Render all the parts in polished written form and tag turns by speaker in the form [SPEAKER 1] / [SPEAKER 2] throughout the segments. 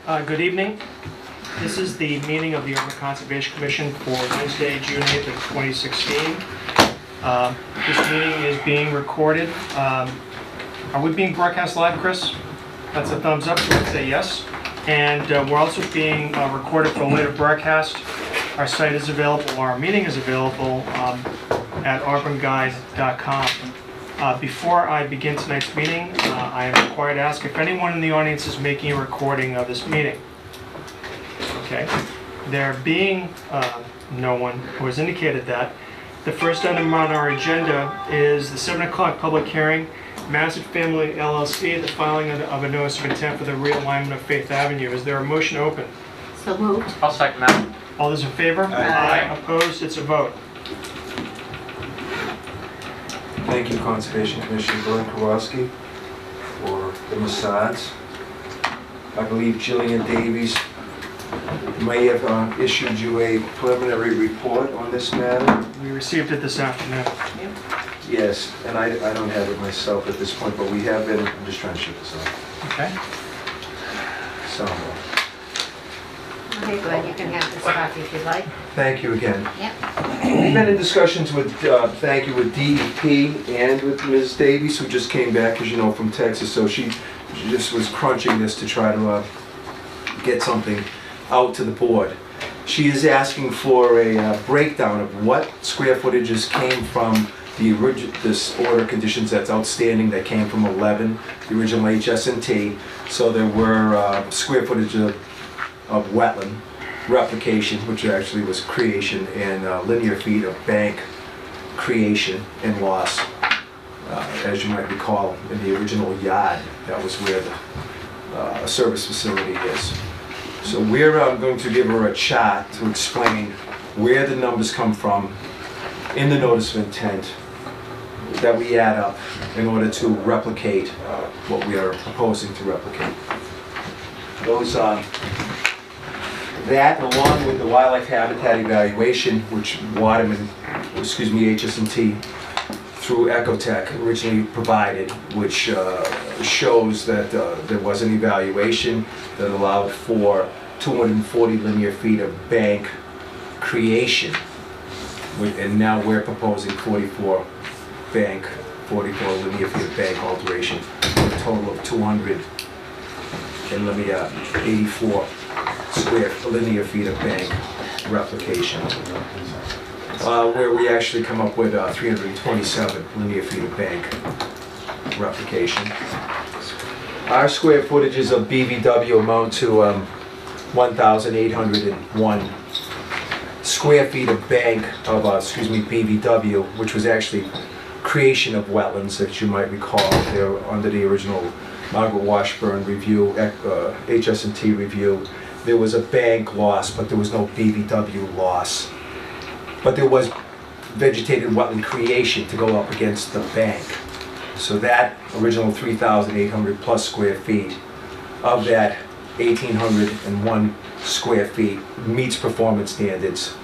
[SPEAKER 1] Good evening. This is the meeting of the Urban Conservation Commission for Wednesday, June 8th of 2016. This meeting is being recorded. Are we being broadcast live, Chris? That's a thumbs up, so let's say yes. And we're also being recorded for a later broadcast. Our site is available, our meeting is available at urbanguide.com. Before I begin tonight's meeting, I am required to ask if anyone in the audience is making a recording of this meeting. Okay. There being no one who has indicated that, the first item on our agenda is the 7 o'clock public hearing, Massett Family LLC, the filing of a notice of intent for the realignment of Faith Avenue. Is there a motion open?
[SPEAKER 2] So moved.
[SPEAKER 3] I'll second that.
[SPEAKER 1] All those in favor?
[SPEAKER 2] Aye.
[SPEAKER 1] Opposed? It's a vote.
[SPEAKER 4] Thank you, Conservation Commissioner Glenn Kowalski, for the massage. I believe Jillian Davies may have issued you a preliminary report on this matter.
[SPEAKER 1] We received it this afternoon.
[SPEAKER 4] Yes, and I don't have it myself at this point, but we have been, I'm just trying to shut this off.
[SPEAKER 1] Okay.
[SPEAKER 4] So,
[SPEAKER 2] Okay, Glenn, you can have this copy if you'd like.
[SPEAKER 4] thank you again.
[SPEAKER 2] Yep.
[SPEAKER 4] We've been in discussions with, thank you, with DEP and with Ms. Davies, who just came back, as you know, from Texas. So she just was crunching this to try to get something out to the board. She is asking for a breakdown of what square footages came from the this order of conditions that's outstanding that came from 11, the original HS&T. So there were square footage of wetland replication, which actually was creation, and linear feet of bank creation and loss. As you might recall, in the original yard, that was where the service facility is. So we're going to give her a chart to explain where the numbers come from in the notice of intent that we add up in order to replicate what we are proposing to replicate. Those that, along with the wildlife habitat evaluation, which Waterman, HS&T through Ecotech originally provided, which shows that there was an evaluation that allowed for 240 linear feet of bank creation, and now we're proposing 44 linear feet of bank alteration, for a total of 200 and 84 square linear feet of bank replication, where we actually come up with 327 linear feet of bank replication. Our square footages of BVW amount to 1,801 square feet of bank of BVW, which was actually creation of wetlands, that you might recall. They were under the original Margaret Washburn review, HS&T review. There was a bank loss, but there was no BVW loss. But there was vegetated wetland creation to go up against the bank. So that original 3,800 plus square feet, of that 1,801 square feet meets performance standards,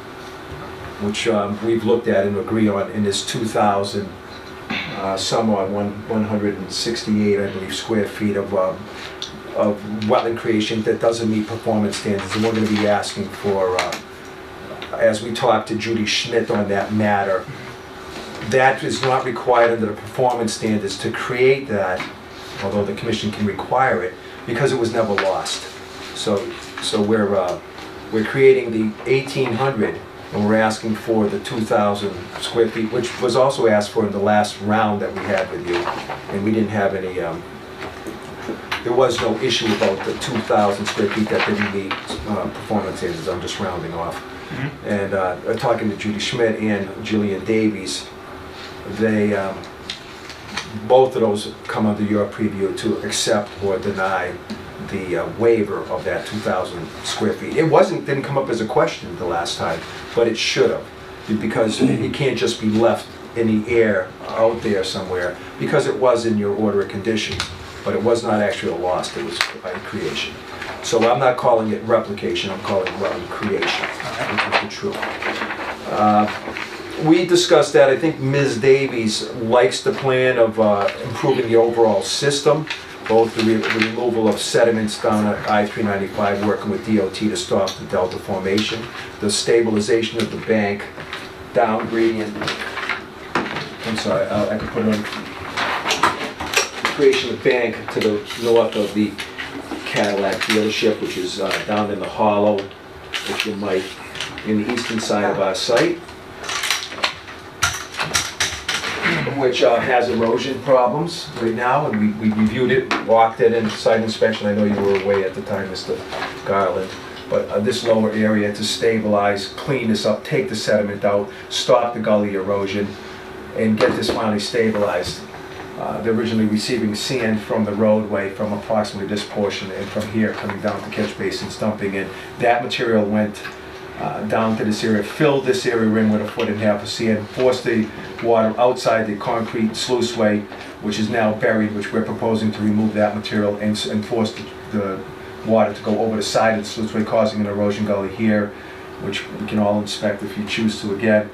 [SPEAKER 4] which we've looked at and agree on in this 2,000 some odd 168, I believe, square feet of wetland creation that doesn't meet performance standards. And we're going to be asking for, as we talk to Judy Schmidt on that matter, that is not required under the performance standards to create that, although the commission can require it, because it was never lost. So we're creating the 1,800, and we're asking for the 2,000 square feet, which was also asked for in the last round that we had with you, and we didn't have any, there was no issue about the 2,000 square feet that didn't meet performance standards. I'm just rounding off. Mm-hmm. And talking to Judy Schmidt and Jillian Davies, they, both of those come under your preview to accept or deny the waiver of that 2,000 square feet. It didn't come up as a question the last time, but it should have, because it can't just be left in the air out there somewhere, because it was in your order of conditions, but it was not actually a loss, it was a creation. So I'm not calling it replication, I'm calling it wetland creation, which is the truth. We discussed that. I think Ms. Davies likes the plan of improving the overall system, both the removal of sediments down at I-395, working with DOT to stop the delta formation, the stabilization of the bank, down gradient, I'm sorry, I could put it on, creation of the bank to the north of the Cadillac dealership, which is down in the hollow, if you might, in the eastern side of our site, which has erosion problems right now, and we reviewed it, walked it in site inspection. I know you were away at the time, Mr. Garland, but this lower area to stabilize, clean this up, take the sediment out, stop the gully erosion, and get this finally stabilized. They're originally receiving sand from the roadway from approximately this portion, and from here coming down to catch basins, dumping in. That material went down to this area, filled this area in with 1.5 feet of sand, forced the water outside the concrete sluiceway, which is now buried, which we're proposing to remove that material and force the water to go over the side of the sluiceway, causing an erosion gully here, which we can all inspect if you choose to again,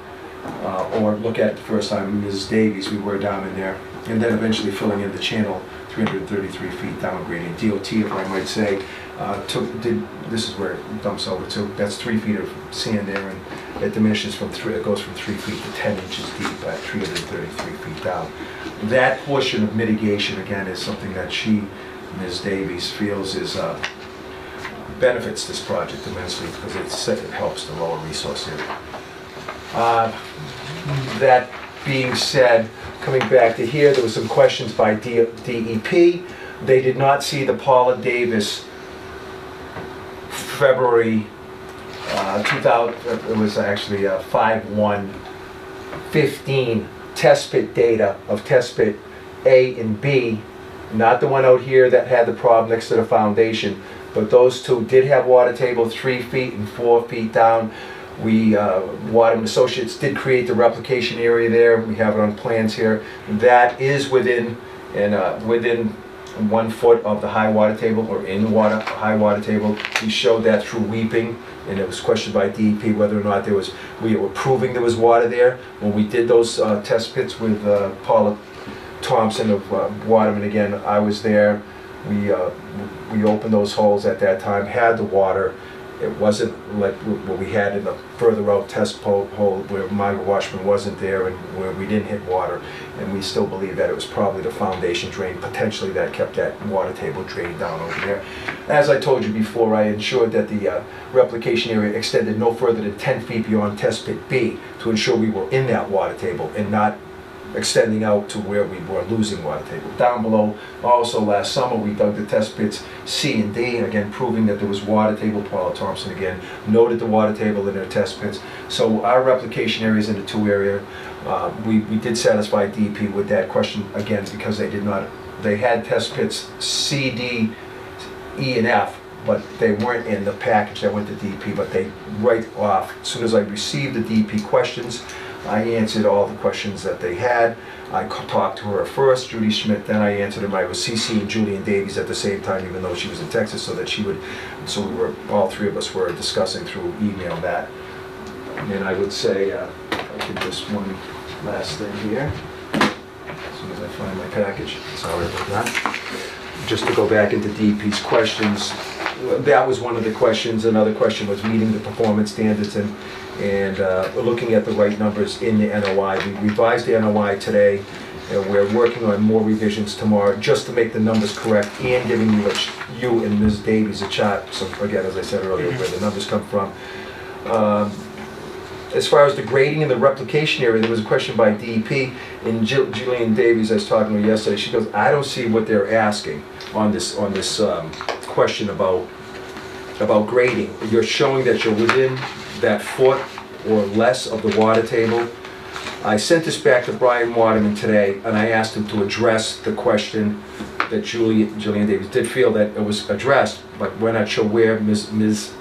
[SPEAKER 4] or look at the first time. Mrs. Davies, we were down in there, and then eventually filling in the channel 333 feet down gradient. DOT, if I might say, this is where it dumps over to. That's 3 feet of sand there, and it diminishes from it goes from 3 feet to 10 inches deep at 333 feet down. That portion of mitigation, again, is something that Ms. Davies, feels is benefits this project immensely because it helps the lower resource area. That being said, coming back to here, there was some questions by DEP. They did not see the Paula Davis February 2000, it was actually 5/1/15 test pit data of test pit A and B, not the one out here that had the problem next to the foundation, but those two did have water table 3 feet and 4 feet down. We, Wadham Associates did create the replication area there. We have it on plans here. That is within 1 foot of the high water table, or in the high water table. We showed that through weeping, and it was questioned by DEP whether or not we were proving there was water there. When we did those test pits with Paula Thompson of Wadham, and again, I was there. We opened those holes at that time, had the water. It wasn't like what we had in the further out test hole where Margaret Washburn wasn't there and where we didn't hit water. And we still believe that it was probably the foundation drain, potentially, that kept that water table drain down over there. As I told you before, I ensured that the replication area extended no further than 10 feet beyond test pit B to ensure we were in that water table and not extending out to where we were losing water table. Down below, also last summer, we dug the test pits C and D, again proving that there was water table. Paula Thompson again noted the water table in their test pits. So our replication areas in the two area, we did satisfy DEP with that question again, because they had test pits C, D, E, and F, but they weren't in the package that went to DEP, but they right off, as soon as I received the DEP questions, I answered all the questions that they had. I talked to her first, Judy Schmidt, then I answered them. I was CCing Julian Davies at the same time, even though she was in Texas, so all three of us were discussing through email that. And then I would say, I did this one last thing here. As soon as I find my package, sorry about that. Just to go back into DEP's questions, that was one of the questions. Another question was meeting the performance standards and looking at the right numbers in the NOI. We revised the NOI today, and we're working on more revisions tomorrow just to make the numbers correct and giving you and Ms. Davies a chart. So again, as I said earlier, where the numbers come from. As far as the grading and the replication area, there was a question by DEP, and Julian Davies, I was talking to her yesterday, she goes, I don't see what they're asking on this question about grading. You're showing that you're within that foot or less of the water table. I sent this back to Brian Waterman today, and I asked him to address the question that Julian Davies did feel that it was addressed, but we're not sure where Ms.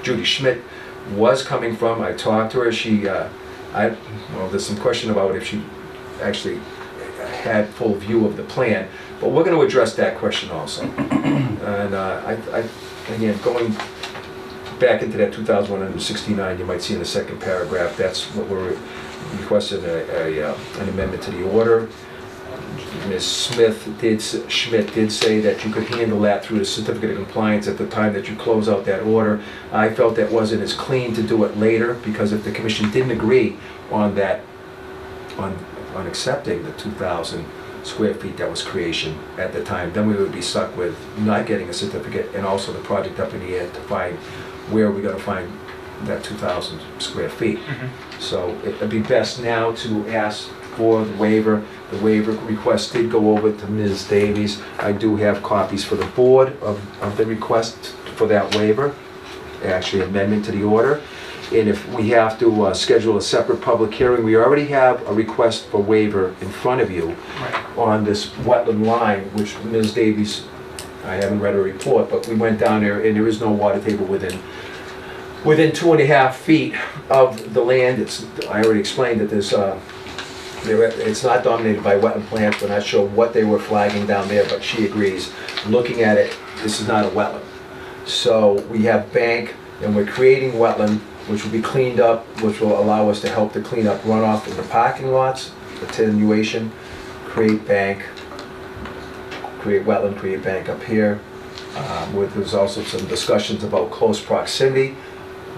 [SPEAKER 4] Judy Schmidt was coming from. I talked to her. There's some question about if she actually had full view of the plan, but we're going to address that question also. And again, going back into that 2169, you might see in the second paragraph, that's what we're requesting an amendment to the order. Ms. Schmidt did say that you could handle that through the certificate of compliance at the time that you close out that order. I felt that wasn't as clean to do it later, because if the commission didn't agree on that, on accepting the 2,000 square feet that was creation at the time, then we would be stuck with not getting a certificate, and also the project up in the air to find where we're gonna find that 2,000 square feet. So it'd be best now to ask for the waiver. The waiver request did go over to Ms. Davies. I do have copies for the board of the request for that waiver, actually amendment to the order. And if we have to schedule a separate public hearing, we already have a request for waiver in front of you on this wetland line, which Ms. Davies, I haven't read her report, but we went down there and there is no water table within 2.5 feet of the land. I already explained that it's not dominated by wetland plants. We're not sure what they were flagging down there, but she agrees. Looking at it, this is not a wetland. So we have bank, and we're creating wetland, which will be cleaned up, which will allow us to help to clean up runoff in the parking lots, attenuation, create bank, create wetland, create bank up here. There's also some discussions about close proximity.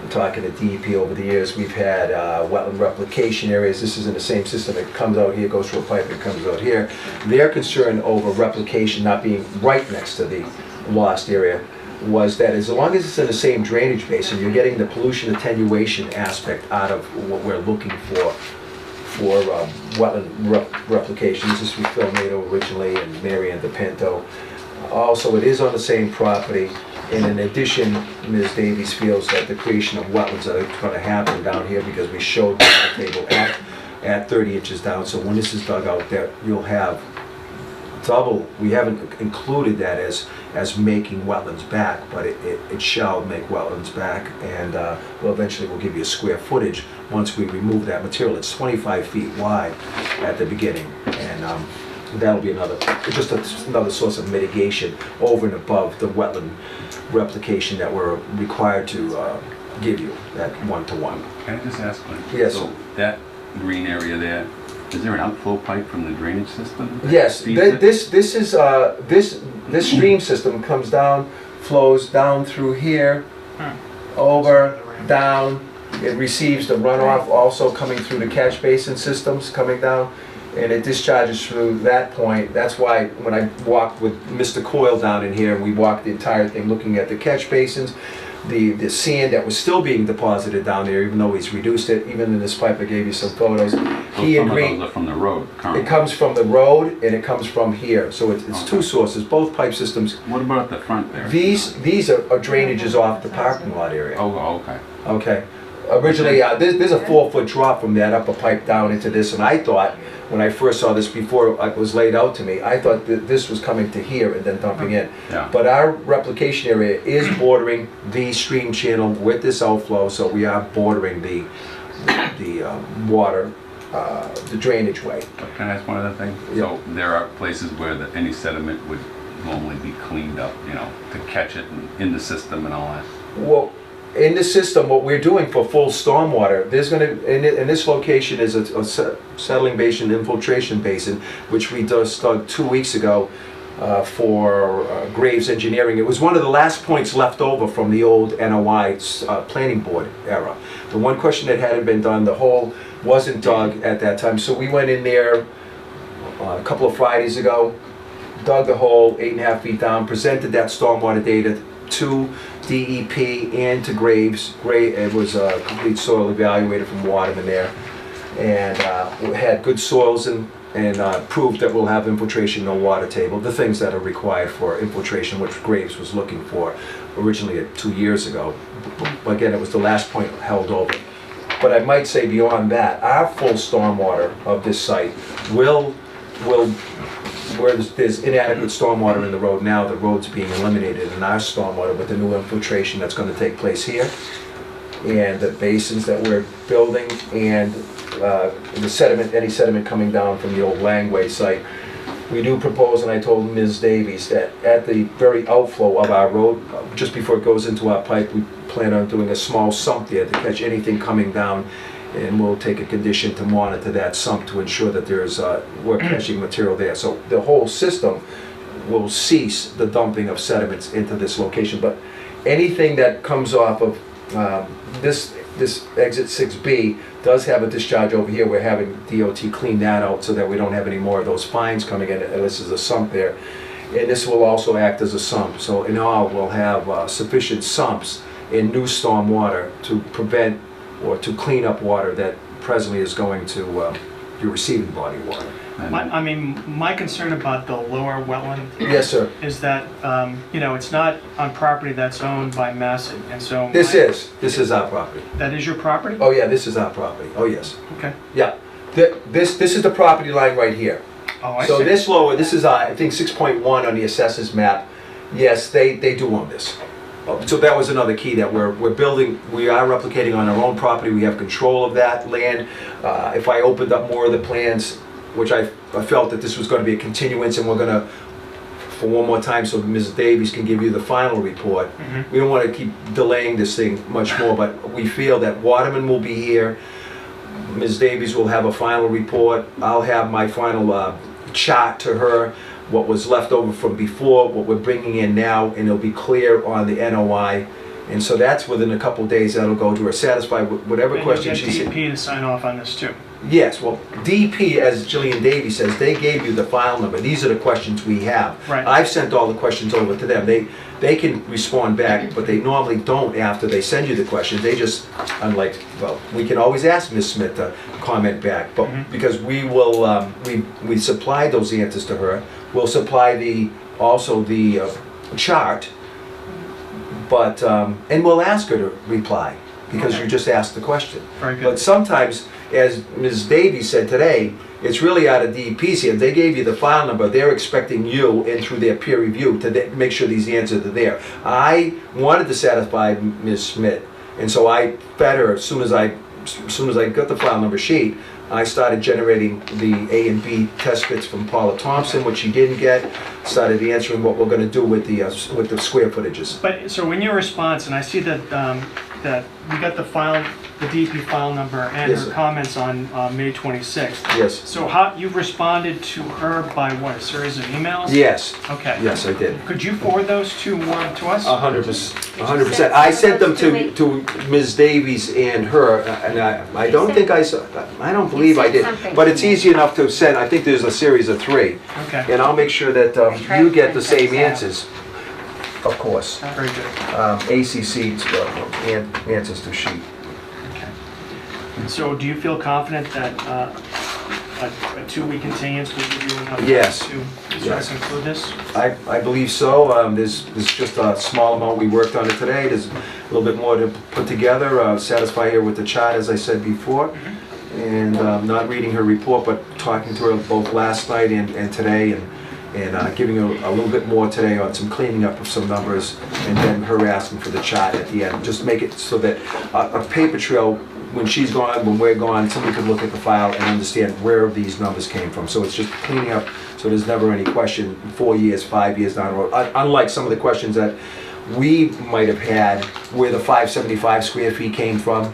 [SPEAKER 4] I'm talking to DEP over the years. We've had wetland replication areas. This is in the same system. It comes out here, goes through a pipe, and comes out here. Their concern over replication not being right next to the lost area was that as long as it's in the same drainage basin, you're getting the pollution attenuation aspect out of what we're looking for wetland replication. This is with Phil Nato originally and Mary Ann DePinto. Also, it is on the same property. And in addition, Ms. Davies feels that the creation of wetlands are going to happen down here, because we showed the table at 30 inches down. So when this is dug out there, you'll have double. We haven't included that as making wetlands back, but it shall make wetlands back, and eventually we'll give you a square footage once we remove that material. It's 25 feet wide at the beginning, and that'll be just another source of mitigation over and above the wetland replication that we're required to give you, that 1-to-1.
[SPEAKER 3] Can I just ask one?
[SPEAKER 4] Yes.
[SPEAKER 3] So that green area there, is there an outflow pipe from the drainage system?
[SPEAKER 4] Yes, this stream system comes down, flows down through here, over, down. It receives the runoff also coming through the catch basin systems coming down, and it discharges through that point. That's why when I walked with Mr. Coyle down in here, we walked the entire thing looking at the catch basins, the sand that was still being deposited down there, even though he's reduced it. Even in this pipe, I gave you some photos. He
[SPEAKER 3] Some of
[SPEAKER 4] agreed.
[SPEAKER 3] those are from the road currently.
[SPEAKER 4] It comes from the road and it comes from here, so it's two sources, both pipe systems.
[SPEAKER 3] What about at the front there?
[SPEAKER 4] These are drainages off the parking lot area.
[SPEAKER 3] Oh, okay.
[SPEAKER 4] Okay. Originally, there's a 4-foot drop from that upper pipe down into this, and I thought, when I first saw this before it was laid out to me, I thought that this was coming to here and then dumping in.
[SPEAKER 3] Yeah.
[SPEAKER 4] But our replication area is bordering the stream channel with this outflow, so we are bordering the water, the drainage way.
[SPEAKER 3] But can I ask one other thing?
[SPEAKER 4] Yeah.
[SPEAKER 3] So there are places where any sediment would normally be cleaned up, to catch it in the system and all that.
[SPEAKER 4] Well, in the system, what we're doing for full stormwater, there's going to, in this location is a settling basin, infiltration basin, which we just dug 2 weeks ago for Graves Engineering. It was one of the last points left over from the old NOI planning board era. The one question that hadn't been done, the hole wasn't dug at that time, so we went in there a couple of Fridays ago, dug the hole 8.5 feet down, presented that stormwater data to DEP and to Graves. It was a complete soil evaluator from Waterman there, and we had good soils and proved that we'll have infiltration, no water table, the things that are required for infiltration, which Graves was looking for originally 2 years ago. But again, it was the last point held over. But I might say beyond that, our full stormwater of this site will where there's inadequate stormwater in the road now, the road's being eliminated in our stormwater with the new infiltration that's going to take place here, and the basins that we're building, and the sediment, any sediment coming down from the old Langway site. We do propose, and I told Ms. Davies, that at the very outflow of our road, just before it goes into our pipe, we plan on doing a small sump there to catch anything coming down and we'll take a condition to monitor that sump to ensure that there's, we're catching material there. So the whole system will cease the dumping of sediments into this location, but anything that comes off of this exit 6B does have a discharge over here. We're having DOT clean that out so that we don't have any more of those fines coming in, and this is a sump there. And this will also act as a sump. So in all, we'll have sufficient sumps in new storm water to prevent or to clean up water that presently is going to your receiving body water.
[SPEAKER 1] My concern about the lower wetland
[SPEAKER 4] Yes, sir.
[SPEAKER 1] is that, it's not on property that's owned by Massey, and so.
[SPEAKER 4] This is our property.
[SPEAKER 1] That is your property?
[SPEAKER 4] Oh yeah, this is our property. Oh yes.
[SPEAKER 1] Okay.
[SPEAKER 4] Yeah. This is the property line right here.
[SPEAKER 1] Oh, I
[SPEAKER 4] So
[SPEAKER 1] see.
[SPEAKER 4] this lower, this is I think 6.1 on the assessors map. Yes, they do own this. So that was another key that we're building. We are replicating on our own property. We have control of that land. If I opened up more of the plans, which I felt that this was going to be a continuance, and we're going to, for one more time, so Ms. Davies can give you the final report.
[SPEAKER 1] Mhm.
[SPEAKER 4] We don't want to keep delaying this thing much more, but we feel that Waterman will be here. Ms. Davies will have a final report. I'll have my final chart to her, what was left over from before, what we're bringing in now, and it'll be clear on the NOI. And so that's within a couple of days that'll go to her, satisfied with whatever
[SPEAKER 1] And
[SPEAKER 4] question
[SPEAKER 1] you
[SPEAKER 4] she's.
[SPEAKER 1] get DEP to sign off on this too.
[SPEAKER 4] Yes, well, DP, as Jillian Davies says, they gave you the file number. These are the questions we have.
[SPEAKER 1] Right.
[SPEAKER 4] I've sent all the questions over to them. They can respond back, but they normally don't after they send you the questions. They just, unlike, well, we can always ask Ms. Smith to comment back, but because we will, we supply those answers to her. We'll supply also the chart, but, and we'll ask her to reply, because
[SPEAKER 1] Okay.
[SPEAKER 4] you just asked the question.
[SPEAKER 1] Very good.
[SPEAKER 4] But sometimes, as Ms. Davies said today, it's really out of DEP's hand. They gave you the file number. They're expecting you, and through their peer review, to make sure these answers are there. I wanted to satisfy Ms. Smith, and so I fed her as soon as I got the file number sheet. I started generating the A and B test bits from Paula Thompson, which she didn't get. Started answering what we're going to do with the square footages.
[SPEAKER 1] But, so in your response, and I see that, that we got the file, the DEP file number and
[SPEAKER 4] Yes,
[SPEAKER 1] her
[SPEAKER 4] sir.
[SPEAKER 1] comments on May 26th.
[SPEAKER 4] Yes.
[SPEAKER 1] So how, you've responded to her by what, a series of emails?
[SPEAKER 4] Yes.
[SPEAKER 1] Okay.
[SPEAKER 4] Yes, I did.
[SPEAKER 1] Could you forward those to us?
[SPEAKER 4] 100%. I sent them to Ms. Davies and her, and I don't think I don't believe I did. But it's easy enough to send. I think there's a series of 3.
[SPEAKER 1] Okay,
[SPEAKER 4] And I'll make sure that you get the same answers, of course.
[SPEAKER 1] very good.
[SPEAKER 4] ACC's answers to sheet.
[SPEAKER 1] Okay. So do you feel confident that a 2-week continuance will give you enough
[SPEAKER 4] Yes.
[SPEAKER 1] to
[SPEAKER 4] Yes.
[SPEAKER 1] sort of conclude this?
[SPEAKER 4] I believe so. There's just a small amount we worked on it today. There's a little bit more to put together. Satisfy her with the chart, as I said before. And not reading her report, but talking to her both last night and today, and giving her a little bit more today on some cleaning up of some numbers, and then her asking for the chart at the end. Just make it so that a paper trail, when she's gone, when we're gone, somebody could look at the file and understand where these numbers came from. So it's just cleaning up, so there's never any question 4 years, 5 years down the road. Unlike some of the questions that we might have had, where the 575 square feet came from,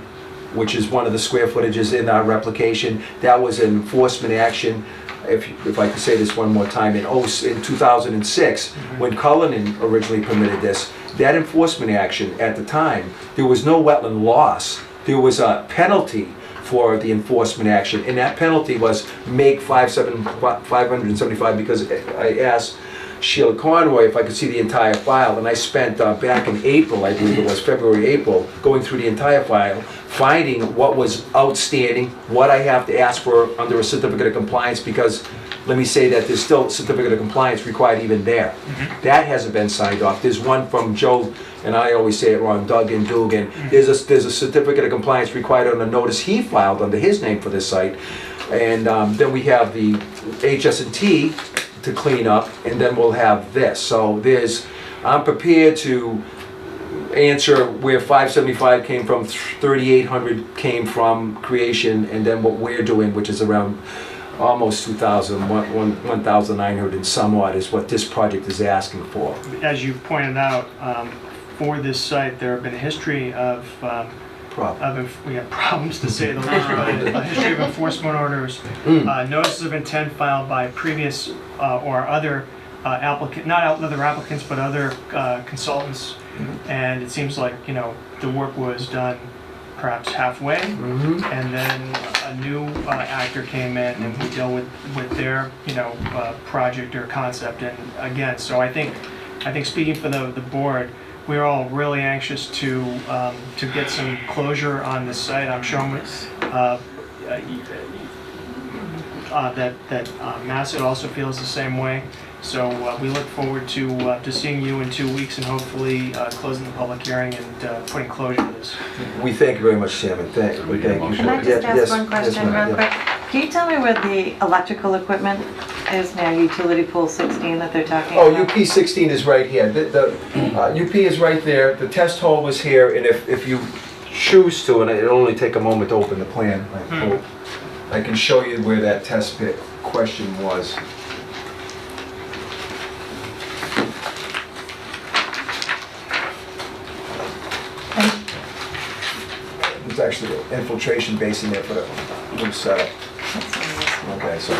[SPEAKER 4] which is one of the square footages in our replication. That was an enforcement action, if I could say this one more time, in 2006, when Cullinan originally permitted this. That enforcement action at the time, there was no wetland loss. There was a penalty for the enforcement action, and that penalty was make 575, because I asked Sheila Conroy if I could see the entire file, and I spent back in April, I believe it was February, April, going through the entire file, finding what was outstanding, what I have to ask for under a certificate of compliance, because let me say that there's still certificate of compliance required even there. That hasn't been signed off. There's one from Joe, and I always say it wrong, Doug and Dugan. There's a certificate of compliance required on a notice he filed under his name for this site. And then we have the HS&T to clean up, and then we'll have this. So I'm prepared to answer where 575 came from, 3,800 came from creation, and then what we're doing, which is around almost 2,000, 1,900 and somewhat is what this project is asking for.
[SPEAKER 1] As you pointed out, for this site, there have been a history of
[SPEAKER 4] problem.
[SPEAKER 1] we have problems to say the least, but a history of enforcement orders, notices of intent filed by previous or other applicant, not other applicants, but other consultants. And it seems like, you know, the work was done perhaps halfway, and then a new actor came in and we dealt with their, you know, project or concept. And again, so I think speaking for the board, we're all really anxious to get some closure on this site. I'm sure that Massett also feels the same way. So we look forward to seeing you in 2 weeks and hopefully closing the public hearing and putting closure to this.
[SPEAKER 4] We thank you very much, Chairman. Thank you.
[SPEAKER 2] Can I just ask one question real quick? Can you tell me where the electrical equipment is now, utility pool 16 that they're talking
[SPEAKER 4] Oh,
[SPEAKER 2] about?
[SPEAKER 4] UP 16 is right here. The UP is right there. The test hole was here, and if you choose to, and it'll only take a moment to open the plan, I hope, I can show you where that test pit question was. There's actually an infiltration basin there for the new setup. Okay, so.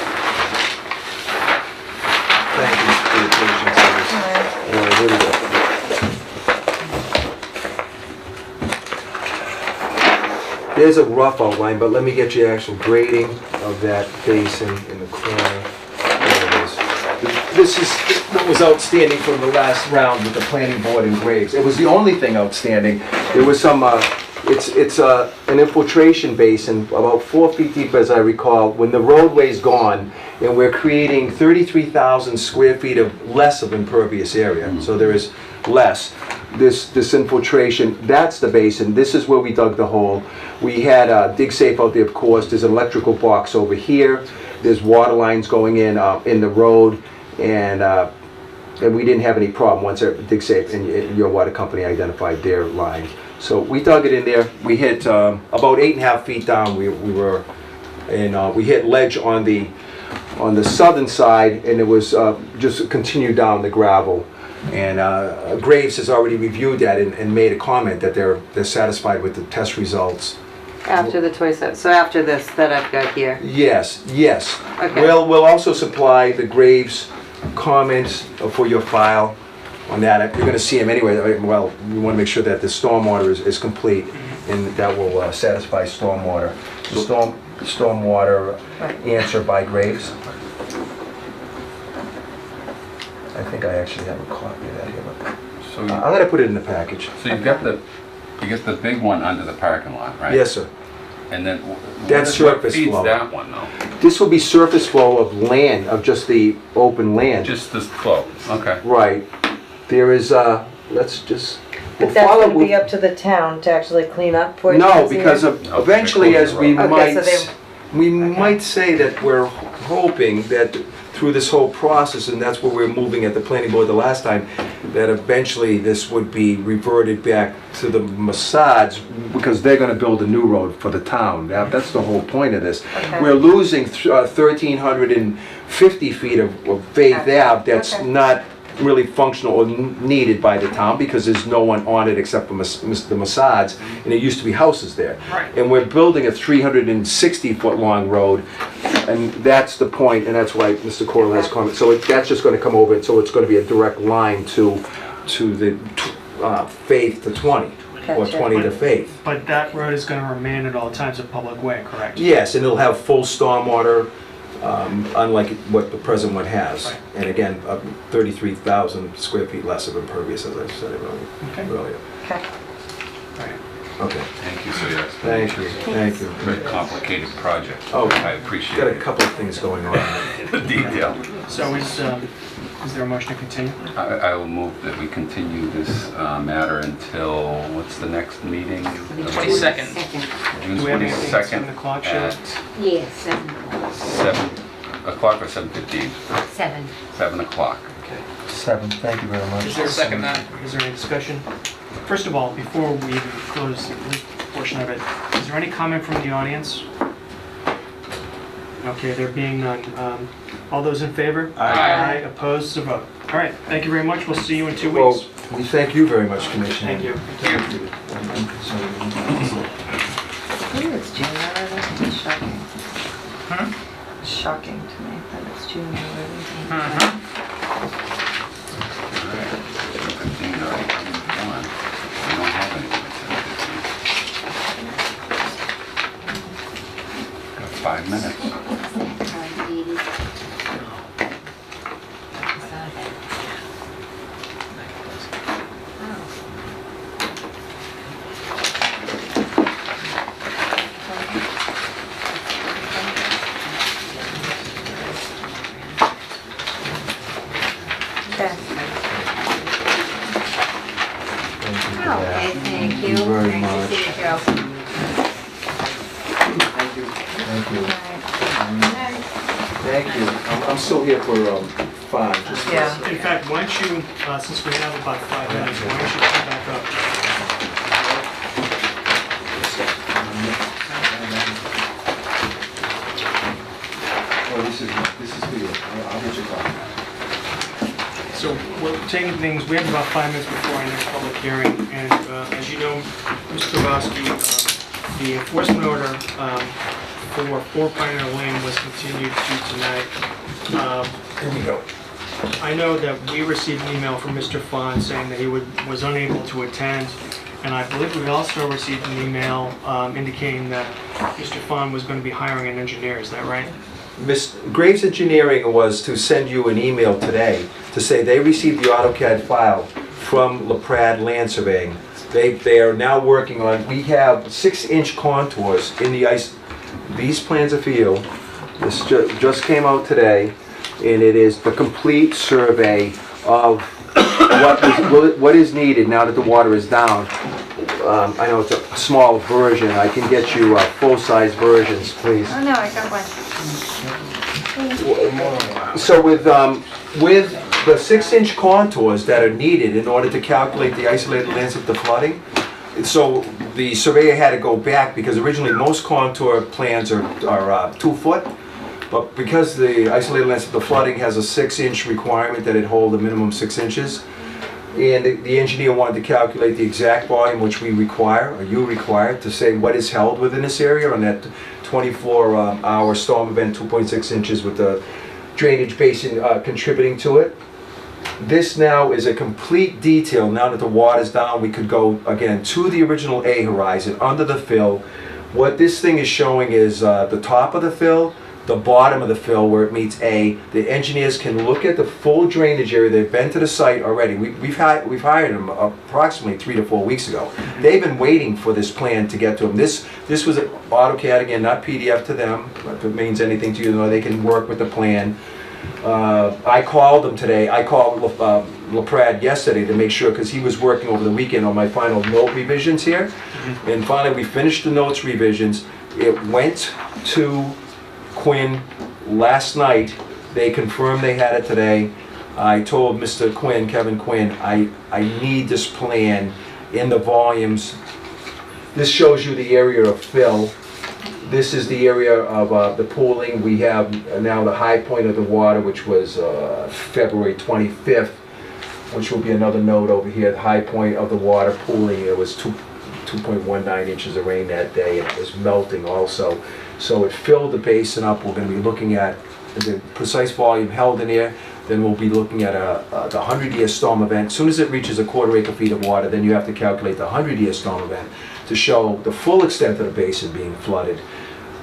[SPEAKER 4] Thank you for your patience on this. All right, here we go. There's a rough outline, but let me get you actual grading of that basin in the corner. There it is. This is what was outstanding from the last round with the planning board and grades. It was the only thing outstanding. There was some, it's an infiltration basin about 4 feet deep, as I recall. When the roadway's gone, and we're creating 33,000 square feet of less of impervious area, so there is less. This infiltration, that's the basin. This is where we dug the hole. We had Dig Safe out there, of course. There's an electrical box over here. There's water lines going in the road, and we didn't have any problem once Dig Safe and your water company identified their line. So we dug it in there. We hit about 8.5 feet down. We were, and we hit ledge on the southern side, and it was just continued down the gravel. And Graves has already reviewed that and made a comment that they're satisfied with the test results.
[SPEAKER 2] After the toy set, so after this that I've got here.
[SPEAKER 4] Yes.
[SPEAKER 2] Okay.
[SPEAKER 4] We'll also supply the Graves comments for your file on that. You're going to see them anyway. Well, we want to make sure that the stormwater is complete, and that will satisfy stormwater. The stormwater answer by Graves. I think I actually have a copy of that here. But
[SPEAKER 3] So
[SPEAKER 4] I'm going to put it in the package.
[SPEAKER 3] So you've got the big one under the parking lot, right?
[SPEAKER 4] Yes, sir.
[SPEAKER 3] And then
[SPEAKER 4] That's surface
[SPEAKER 3] what feeds
[SPEAKER 4] flow.
[SPEAKER 3] that one though?
[SPEAKER 4] This will be surface flow of land, of just the open land.
[SPEAKER 3] Just this flow, okay.
[SPEAKER 4] Right. There is, let's just.
[SPEAKER 5] But that's gonna be up to the town to actually clean up for you?
[SPEAKER 4] No, because eventually, as we
[SPEAKER 5] Okay, so
[SPEAKER 4] might say that we're hoping that through this whole process, and that's where we're moving at the planning board the last time, that eventually this would be reverted back to the Massads, because they're gonna build a new road for the town. That's the whole point of this.
[SPEAKER 5] Okay.
[SPEAKER 4] We're losing 1,350 feet of Faith Ave that's
[SPEAKER 5] Okay.
[SPEAKER 4] not really functional or needed by the town, because there's no one on it except for the Massads, and there used to be houses there.
[SPEAKER 1] Right.
[SPEAKER 4] And we're building a 360-foot long road, and that's the point, and that's why Mr. Coyle has commented. So that's just going to come over, and so it's going to be a direct line to the Faith to 20, or
[SPEAKER 5] Gotcha.
[SPEAKER 4] 20 to Faith.
[SPEAKER 1] But that road is going to remain at all times a public way, correct?
[SPEAKER 4] Yes, and it'll have full stormwater, unlike what the present one has.
[SPEAKER 1] Right.
[SPEAKER 4] And again, 33,000 square feet less of impervious, as I said
[SPEAKER 1] Okay.
[SPEAKER 4] earlier.
[SPEAKER 5] Okay.
[SPEAKER 1] Right.
[SPEAKER 4] Okay,
[SPEAKER 3] Thank you for your
[SPEAKER 4] thank
[SPEAKER 3] explanation.
[SPEAKER 4] you, thank you.
[SPEAKER 3] Very complicated project.
[SPEAKER 4] Oh,
[SPEAKER 3] I appreciate
[SPEAKER 4] Got a
[SPEAKER 3] it.
[SPEAKER 4] couple of things going on.
[SPEAKER 3] The detail.
[SPEAKER 1] So is there a motion to continue?
[SPEAKER 3] I will move that we continue this matter until, what's the next meeting?
[SPEAKER 6] 22nd.
[SPEAKER 3] June
[SPEAKER 1] Do we have anything at
[SPEAKER 3] 22nd
[SPEAKER 1] 7 o'clock, Sheila?
[SPEAKER 3] at
[SPEAKER 2] Yes, 7 o'clock.
[SPEAKER 3] 7 o'clock or 7:15?
[SPEAKER 2] 7.
[SPEAKER 3] 7 o'clock.
[SPEAKER 4] 7, thank you very much.
[SPEAKER 1] Is there,
[SPEAKER 6] Second that.
[SPEAKER 1] Is there any discussion? First of all, before we even close this portion of it, is there any comment from the audience? Okay, there being none. All those in favor?
[SPEAKER 6] Aye.
[SPEAKER 1] Opposed, so vote. All right, thank you very much. We'll see you in 2
[SPEAKER 4] Well,
[SPEAKER 1] weeks.
[SPEAKER 4] we thank you very much, Commissioner.
[SPEAKER 1] Thank you.
[SPEAKER 4] I'm concerned.
[SPEAKER 2] shocking to me that it's June already.
[SPEAKER 3] Continue to write them down. I don't have anything that says 15. Got 5 minutes.
[SPEAKER 2] Okay.
[SPEAKER 6] Okay, thank you.
[SPEAKER 4] very
[SPEAKER 6] Nice to
[SPEAKER 4] much.
[SPEAKER 6] see you, Joe.
[SPEAKER 4] Thank you.
[SPEAKER 6] Alright.
[SPEAKER 4] Thank you. I'm still here for 5. just-
[SPEAKER 2] Yeah.
[SPEAKER 1] In fact, why don't you, since we have about 5 minutes, why don't you come back up?
[SPEAKER 4] Oh, this is for you. I'll get your copy.
[SPEAKER 1] So we're taking things, we have about 5 minutes before our next public hearing, and as you know, Mr. Grabowski, the enforcement order for 4 Pioneer Lane was continued to tonight.
[SPEAKER 4] Here we go.
[SPEAKER 1] I know that we received an email from Mr. Fawn saying that he was unable to attend, and I believe we also received an email indicating that Mr. Fawn was going to be hiring an engineer, is that right?
[SPEAKER 4] Miss Graves Engineering was to send you an email today to say they received the AutoCAD file from LaPrade Land Surveying. They are now working on, we have 6-inch contours in the ice. These plans are for you. This just came out today, and it is the complete survey of what is needed now that the water is down. I know it's a small version. I can get you full-size versions, please.
[SPEAKER 2] Oh no, I got one.
[SPEAKER 4] So with the 6-inch contours that are needed in order to calculate the isolated landscape of flooding, so the surveyor had to go back because originally most contour plans are 2 foot, but because the isolated landscape of flooding has a 6-inch requirement that it hold a minimum 6 inches, and the engineer wanted to calculate the exact volume which we require, or you require, to say what is held within this area on that 24-hour storm event, 2.6 inches with the drainage basin contributing to it. This now is a complete detail. Now that the water's down, we could go again to the original A horizon, under the fill. What this thing is showing is the top of the fill, the bottom of the fill where it meets A. The engineers can look at the full drainage area. They've been to the site already. We've hired them approximately 3 to 4 weeks ago. They've been waiting for this plan to get to them. This was an AutoCAD, again, not PDF to them. If it means anything to you, they can work with the plan. I called them today. I called LaPrade yesterday to make sure, because he was working over the weekend on my final note revisions here. And finally, we finished the notes revisions. It went to Quinn last night. They confirmed they had it today. I told Mr. Quinn, Kevin Quinn, I need this plan in the volumes. This shows you the area of fill. This is the area of the pooling. We have now the high point of the water, which was February 25th, which will be another note over here. The high point of the water pooling, it was 2.19 inches of rain that day, and it was melting also. So it filled the basin up. We're going to be looking at the precise volume held in here. Then we'll be looking at the 100-year storm event. As soon as it reaches a 1/4 acre feet of water, then you have to calculate the 100-year storm event to show the full extent of the basin being flooded.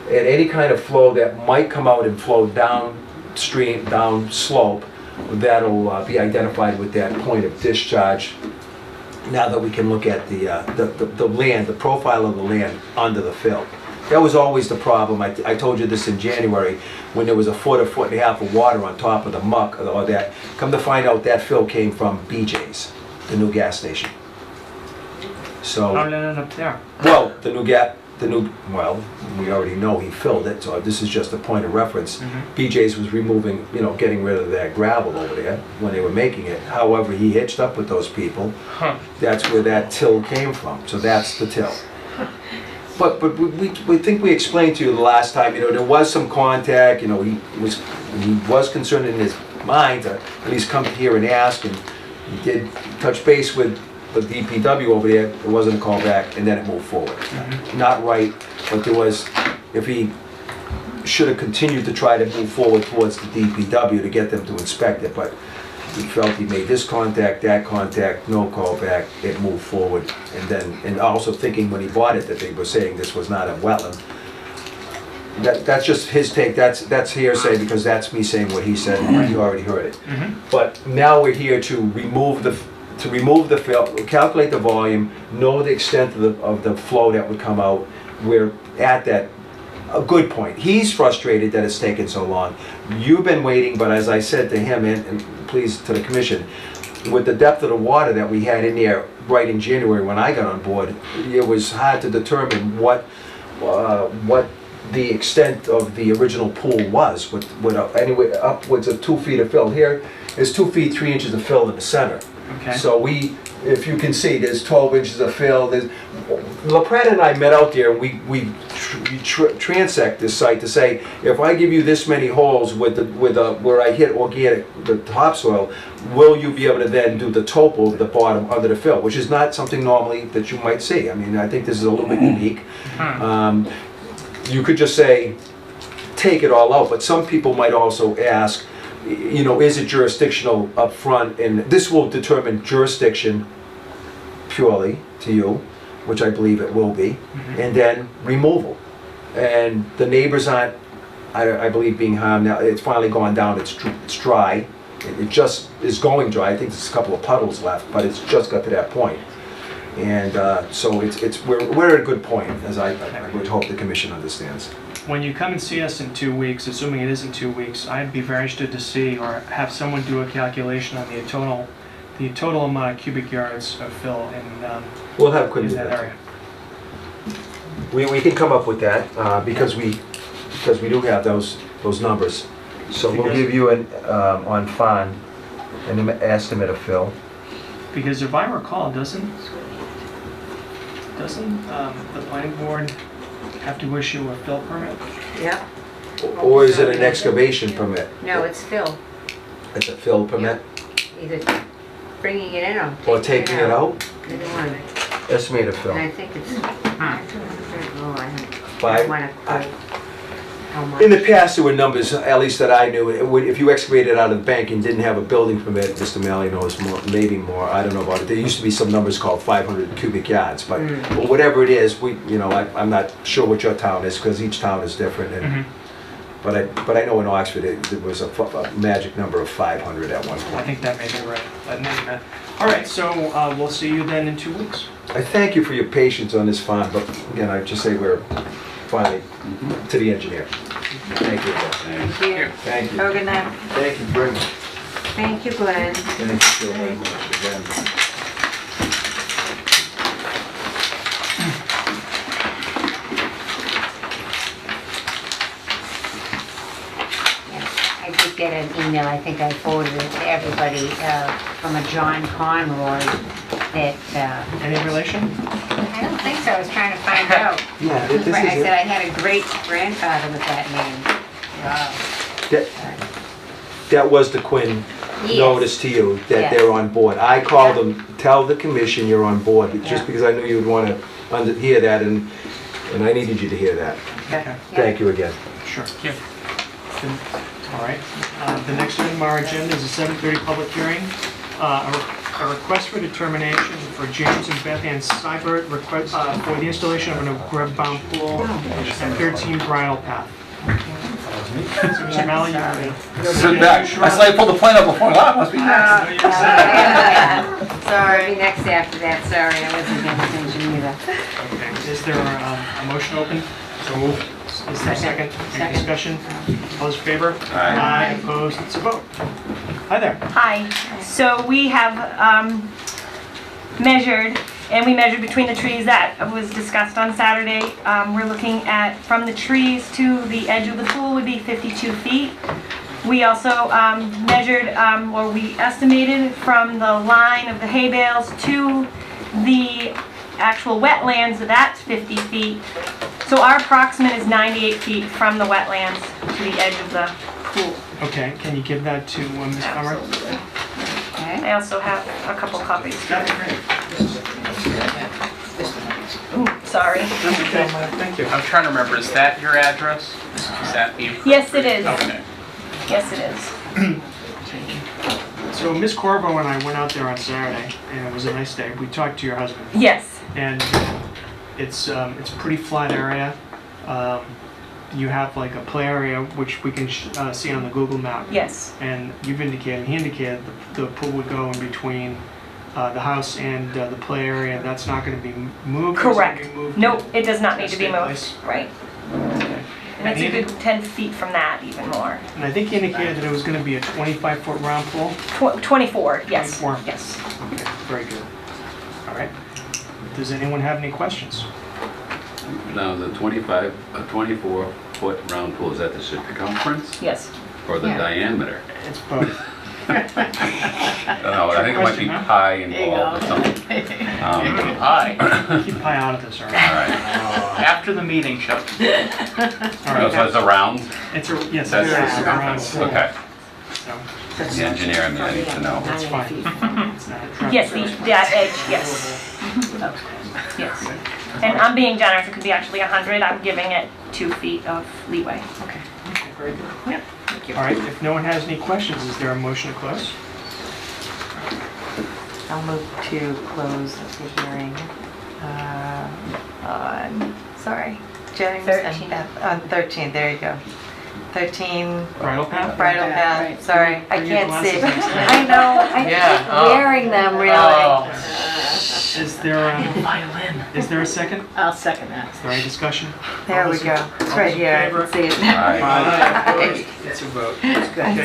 [SPEAKER 4] And any kind of flow that might come out and flow downstream, down slope, that'll be identified with that point of discharge. Now that we can look at the land, the profile of the land under the fill. That was always the problem. I told you this in January, when there was a 1.5 foot of water on top of the muck, or that. Come to find out, that fill came from BJ's, the new gas station. So,
[SPEAKER 1] How did it end up there?
[SPEAKER 4] well, well, we already know he filled it, so this is just a point of reference. BJ's was removing, getting rid of that gravel over there when they were making it. However, he hitched up with those people. That's where that till came from, so that's the till. But we think we explained to you the last time, there was some contact, he was concerned in his mind to at least come here and ask, and he did touch base with the DPW over there. It wasn't a call back, and then it moved forward. Not right, but there was, if he should have continued to try to move forward towards the DPW to get them to inspect it, but he felt he made this contact, that contact, no call back, it moved forward. And also thinking when he bought it that they were saying this was not a wetland. That's just his take, that's hearsay because that's me saying what he said, and you already heard it. But now we're here to remove the fill, calculate the volume, know the extent of the flow that would come out. We're at that, a good point. He's frustrated that it's taken so long. You've been waiting, but as I said to him, and please to the commission, with the depth of the water that we had in there right in January when I got on board, it was hard to determine what the extent of the original pool was, with anyway upwards of 2 feet of fill. Here is 2 feet 3 inches of fill in the center.
[SPEAKER 1] Okay.
[SPEAKER 4] So if you can see, there's 12 inches of fill. LaPrade and I met out there, and we transect this site to say, if I give you this many holes where I hit organic, the topsoil, will you be able to then do the topo, the bottom under the fill, which is not something normally that you might see. I mean, I think this is a little bit unique. You could just say, take it all out, but some people might also ask, you know, is it jurisdictional up front? And this will determine jurisdiction purely to you, which I believe it will be, and then removal. And the neighbors aren't, I believe, being harmed now. It's finally gone down, it's dry. It just is going dry. I think there's a couple of puddles left, but it's just got to that point. And so we're at a good point, as I would hope the commission understands.
[SPEAKER 1] When you come and see us in 2 weeks, assuming it is in 2 weeks, I'd be very interested to see or have someone do a calculation on the total amount of cubic yards of fill
[SPEAKER 4] We'll have Quinn
[SPEAKER 1] in
[SPEAKER 4] do
[SPEAKER 1] that
[SPEAKER 4] that.
[SPEAKER 1] area.
[SPEAKER 4] We can come up with that because we do have those numbers. So we'll
[SPEAKER 1] Because-
[SPEAKER 4] give you on fund an estimate of fill.
[SPEAKER 1] Because if I recall, doesn't the planning board have to issue a fill permit?
[SPEAKER 6] Yep.
[SPEAKER 4] Or is it an excavation permit?
[SPEAKER 6] No, it's Phil.
[SPEAKER 4] It's a fill permit?
[SPEAKER 6] Either bringing it in
[SPEAKER 4] Or taking it out?
[SPEAKER 6] Either one.
[SPEAKER 4] Estimated fill.
[SPEAKER 6] And I think it's, oh, I
[SPEAKER 4] Five?
[SPEAKER 6] want to quote how much.
[SPEAKER 4] In the past, there were numbers, at least that I knew, if you excavated out of the bank and didn't have a building permit, Mr. Malley knows more, maybe more, I don't know about it. There used to be some numbers called 500 cubic yards, but whatever it is, I'm not sure what your town is, because each town is different. And, but I know in Oxford, there was a magic number of 500 at one
[SPEAKER 1] I
[SPEAKER 4] point.
[SPEAKER 1] think that may be right. All right, so we'll see you then in 2 weeks.
[SPEAKER 4] I thank you for your patience on this farm, but again, I just say we're finally to the engineer. Thank you.
[SPEAKER 6] Thank you.
[SPEAKER 4] Thank you.
[SPEAKER 2] Have a good night.
[SPEAKER 4] Thank you very much.
[SPEAKER 6] Thank you, Glenn.
[SPEAKER 4] Thank you very much again.
[SPEAKER 6] I did get an email, I think I forwarded it to everybody, from a John Conroy that,
[SPEAKER 1] Any relation?
[SPEAKER 6] I don't think so, I was trying to find out.
[SPEAKER 4] Yeah, this is
[SPEAKER 6] I said
[SPEAKER 4] it.
[SPEAKER 6] I had a great grandfather with that name. Wow.
[SPEAKER 4] That was the Quinn
[SPEAKER 6] Yes.
[SPEAKER 4] notice to you, that
[SPEAKER 6] Yes.
[SPEAKER 4] they're on board. I called them, tell the commission you're on board,
[SPEAKER 6] Yeah.
[SPEAKER 4] just because I knew you'd want to hear that, and I needed you to hear that.
[SPEAKER 1] Okay.
[SPEAKER 6] Yeah.
[SPEAKER 4] Thank you again.
[SPEAKER 1] Sure. All right. The next item on our agenda is a 7:30 public hearing. A request for determination for James and Beth Ann Seibert for the installation of an above-ground pool at 13 Bridle Path. So, Mr. Malley, you want to...
[SPEAKER 3] Sit back. I saw you pull the plane up before. Wow, must be next.
[SPEAKER 6] Sorry, next after that, sorry, I wasn't paying attention either.
[SPEAKER 1] Okay. Is there a motion open? So moved. Is there a second? Any
[SPEAKER 6] Second.
[SPEAKER 1] discussion? All those in favor?
[SPEAKER 3] Aye.
[SPEAKER 1] Opposed? It's a vote. Hi there.
[SPEAKER 7] Hi, so we have measured, and we measured between the trees that was discussed on Saturday. We're looking at, from the trees to the edge of the pool would be 52 feet. We also measured, or we estimated from the line of the hay bales to the actual wetlands, that's 50 feet. So our approximate is 98 feet from the wetlands to the edge of the pool.
[SPEAKER 1] Okay, can you give that to Ms. Conrad?
[SPEAKER 6] Okay.
[SPEAKER 7] I also have a couple copies.
[SPEAKER 1] That'd be great.
[SPEAKER 7] Ooh, sorry.
[SPEAKER 1] That's okay. Thank you.
[SPEAKER 8] I'm trying to remember, is that your address? that the?
[SPEAKER 7] Yes, it is.
[SPEAKER 8] Okay.
[SPEAKER 7] Yes, it is.
[SPEAKER 1] So Ms. Corbo and I went out there on Saturday, and it was a nice day. We talked to your husband,
[SPEAKER 7] Yes.
[SPEAKER 1] and it's a pretty flat area. You have like a play area, which we can see on the Google map.
[SPEAKER 7] Yes.
[SPEAKER 1] And he indicated the pool would go in between the house and the play area. That's not going to be moved? Or is it gonna
[SPEAKER 7] Correct.
[SPEAKER 1] be moved
[SPEAKER 7] Nope, it does not need to
[SPEAKER 1] stay
[SPEAKER 7] be
[SPEAKER 1] in
[SPEAKER 7] moved.
[SPEAKER 1] place?
[SPEAKER 7] Right.
[SPEAKER 1] Okay.
[SPEAKER 7] And it's a good 10 feet from that, even more.
[SPEAKER 1] And I think he indicated that it was going to be a 25-foot round pool?
[SPEAKER 7] 24, yes.
[SPEAKER 1] 24.
[SPEAKER 7] Yes.
[SPEAKER 1] Okay, very good. All right. Does anyone have any questions?
[SPEAKER 3] Now, the 24-foot round pool, is that the circumference
[SPEAKER 7] Yes.
[SPEAKER 3] or the
[SPEAKER 6] Yeah.
[SPEAKER 3] diameter?
[SPEAKER 1] It's both.
[SPEAKER 3] I don't know, I think it might be
[SPEAKER 1] Question, huh?
[SPEAKER 3] pi involved or something.
[SPEAKER 8] Hi,
[SPEAKER 1] Keep pie out of this, all
[SPEAKER 3] All
[SPEAKER 1] right?
[SPEAKER 3] right.
[SPEAKER 8] after the meeting, Chuck.
[SPEAKER 1] All
[SPEAKER 3] So
[SPEAKER 1] right.
[SPEAKER 3] it's a round?
[SPEAKER 1] It's a, yes,
[SPEAKER 3] That's
[SPEAKER 1] it's
[SPEAKER 3] the
[SPEAKER 1] a round
[SPEAKER 3] circumference,
[SPEAKER 1] pool.
[SPEAKER 3] okay.
[SPEAKER 1] So,
[SPEAKER 3] The engineer, I mean, I need to know.
[SPEAKER 1] That's fine. It's not a traffic
[SPEAKER 7] Yes,
[SPEAKER 1] source.
[SPEAKER 7] that edge, yes. Yes. And I'm being generous, it could be actually 100. I'm giving it 2 feet of leeway.
[SPEAKER 1] Okay, very good.
[SPEAKER 7] Yeah. Thank you.
[SPEAKER 1] All right, if no one has any questions, is there a motion to close?
[SPEAKER 2] I'll move to close the hearing on, sorry, James and
[SPEAKER 6] 13.
[SPEAKER 2] Beth, on 13, there you go. 13
[SPEAKER 1] Bridle path?
[SPEAKER 2] Bridal Path, sorry, I
[SPEAKER 1] Bring your
[SPEAKER 2] can't see.
[SPEAKER 1] glasses next time.
[SPEAKER 2] I know, I
[SPEAKER 8] Yeah,
[SPEAKER 2] keep
[SPEAKER 8] oh.
[SPEAKER 2] wearing them really.
[SPEAKER 8] Oh,
[SPEAKER 1] Is there a,
[SPEAKER 8] violin.
[SPEAKER 1] is there a second?
[SPEAKER 5] I'll second that.
[SPEAKER 1] Is there any discussion?
[SPEAKER 2] There
[SPEAKER 1] All
[SPEAKER 2] we
[SPEAKER 1] those in-
[SPEAKER 2] go,
[SPEAKER 1] all
[SPEAKER 2] it's
[SPEAKER 1] those
[SPEAKER 2] right
[SPEAKER 1] in
[SPEAKER 2] here, I
[SPEAKER 1] favor?
[SPEAKER 2] can see it now.
[SPEAKER 3] Aye.
[SPEAKER 1] Opposed? It's a vote.
[SPEAKER 2] I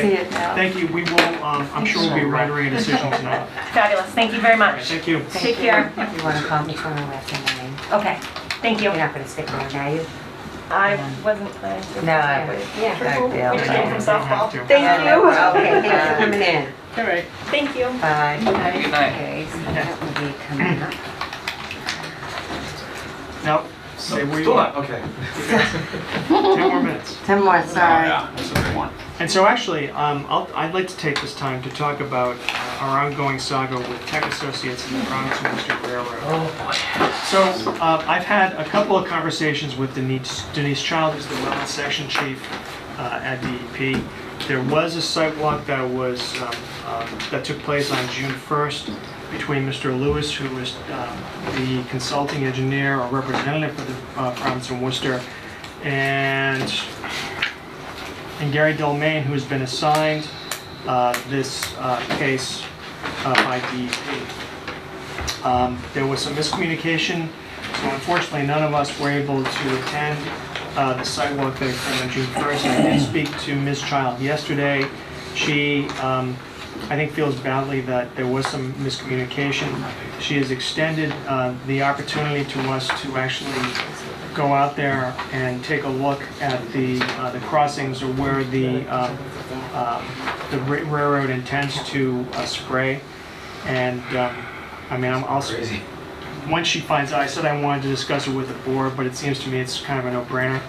[SPEAKER 2] see it now.
[SPEAKER 1] Thank you, we will, I'm sure we'll be rendering a decision tonight.
[SPEAKER 7] Fabulous, thank you very
[SPEAKER 1] All right,
[SPEAKER 7] much.
[SPEAKER 1] thank you.
[SPEAKER 7] Take care.
[SPEAKER 6] You want to call me for my last name?
[SPEAKER 7] Okay, thank you.
[SPEAKER 6] You're not going to stick around, are you?
[SPEAKER 7] I wasn't planning to.
[SPEAKER 2] No, I would.
[SPEAKER 6] Yeah.
[SPEAKER 2] I'd be able
[SPEAKER 7] We
[SPEAKER 2] to.
[SPEAKER 7] came from softball.
[SPEAKER 1] to.
[SPEAKER 7] Thank
[SPEAKER 2] Yeah,
[SPEAKER 7] you.
[SPEAKER 2] no problem.
[SPEAKER 6] Okay, thanks for coming in.
[SPEAKER 8] All right.
[SPEAKER 7] Thank you.
[SPEAKER 2] Bye.
[SPEAKER 8] Good night.
[SPEAKER 6] Okay, so that will be coming up.
[SPEAKER 1] Now, say where you are.
[SPEAKER 4] Okay.
[SPEAKER 1] 10 more minutes.
[SPEAKER 2] 10 more,
[SPEAKER 3] Oh,
[SPEAKER 2] sorry.
[SPEAKER 3] yeah, that's a big one.
[SPEAKER 1] And so actually, I'd like to take this time to talk about our ongoing saga with Tech Associates and the Providence Worcester Railroad. So I've had a couple of conversations with Denise Child, who's the wetland section chief at DEP. There was a site walk that was that took place on June 1st between Mr. Lewis, who was the consulting engineer or representative for the Providence and Worcester, and Gary Delmain, who has been assigned this case by DEP. There was some miscommunication, so unfortunately none of us were able to attend the sidewalk that occurred on June 1st. I did speak to Ms. Child yesterday. She, I think, feels badly that there was some miscommunication. She has extended the opportunity to us to actually go out there and take a look at the crossings or where the railroad intends to spray. And I mean, I'll
[SPEAKER 4] Crazy.
[SPEAKER 1] once she finds out, I said I wanted to discuss it with the board, but it seems to me it's kind of a no-brainer.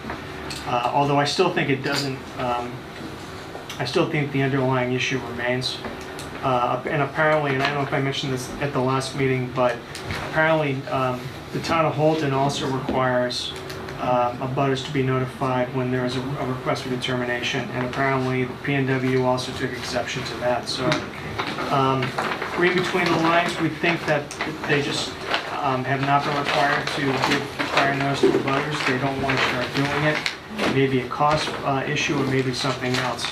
[SPEAKER 1] Although I still think it doesn't. I still think the underlying issue remains. And apparently, and I don't know if I mentioned this at the last meeting, but apparently the town of Holton also requires abutters to be notified when there is a request for determination, and apparently the PNW also took exception to that. So reading between the lines, we think that they just have not been required to give prior notice to abutters. They don't want to start doing it. It may be a cost issue or maybe something else.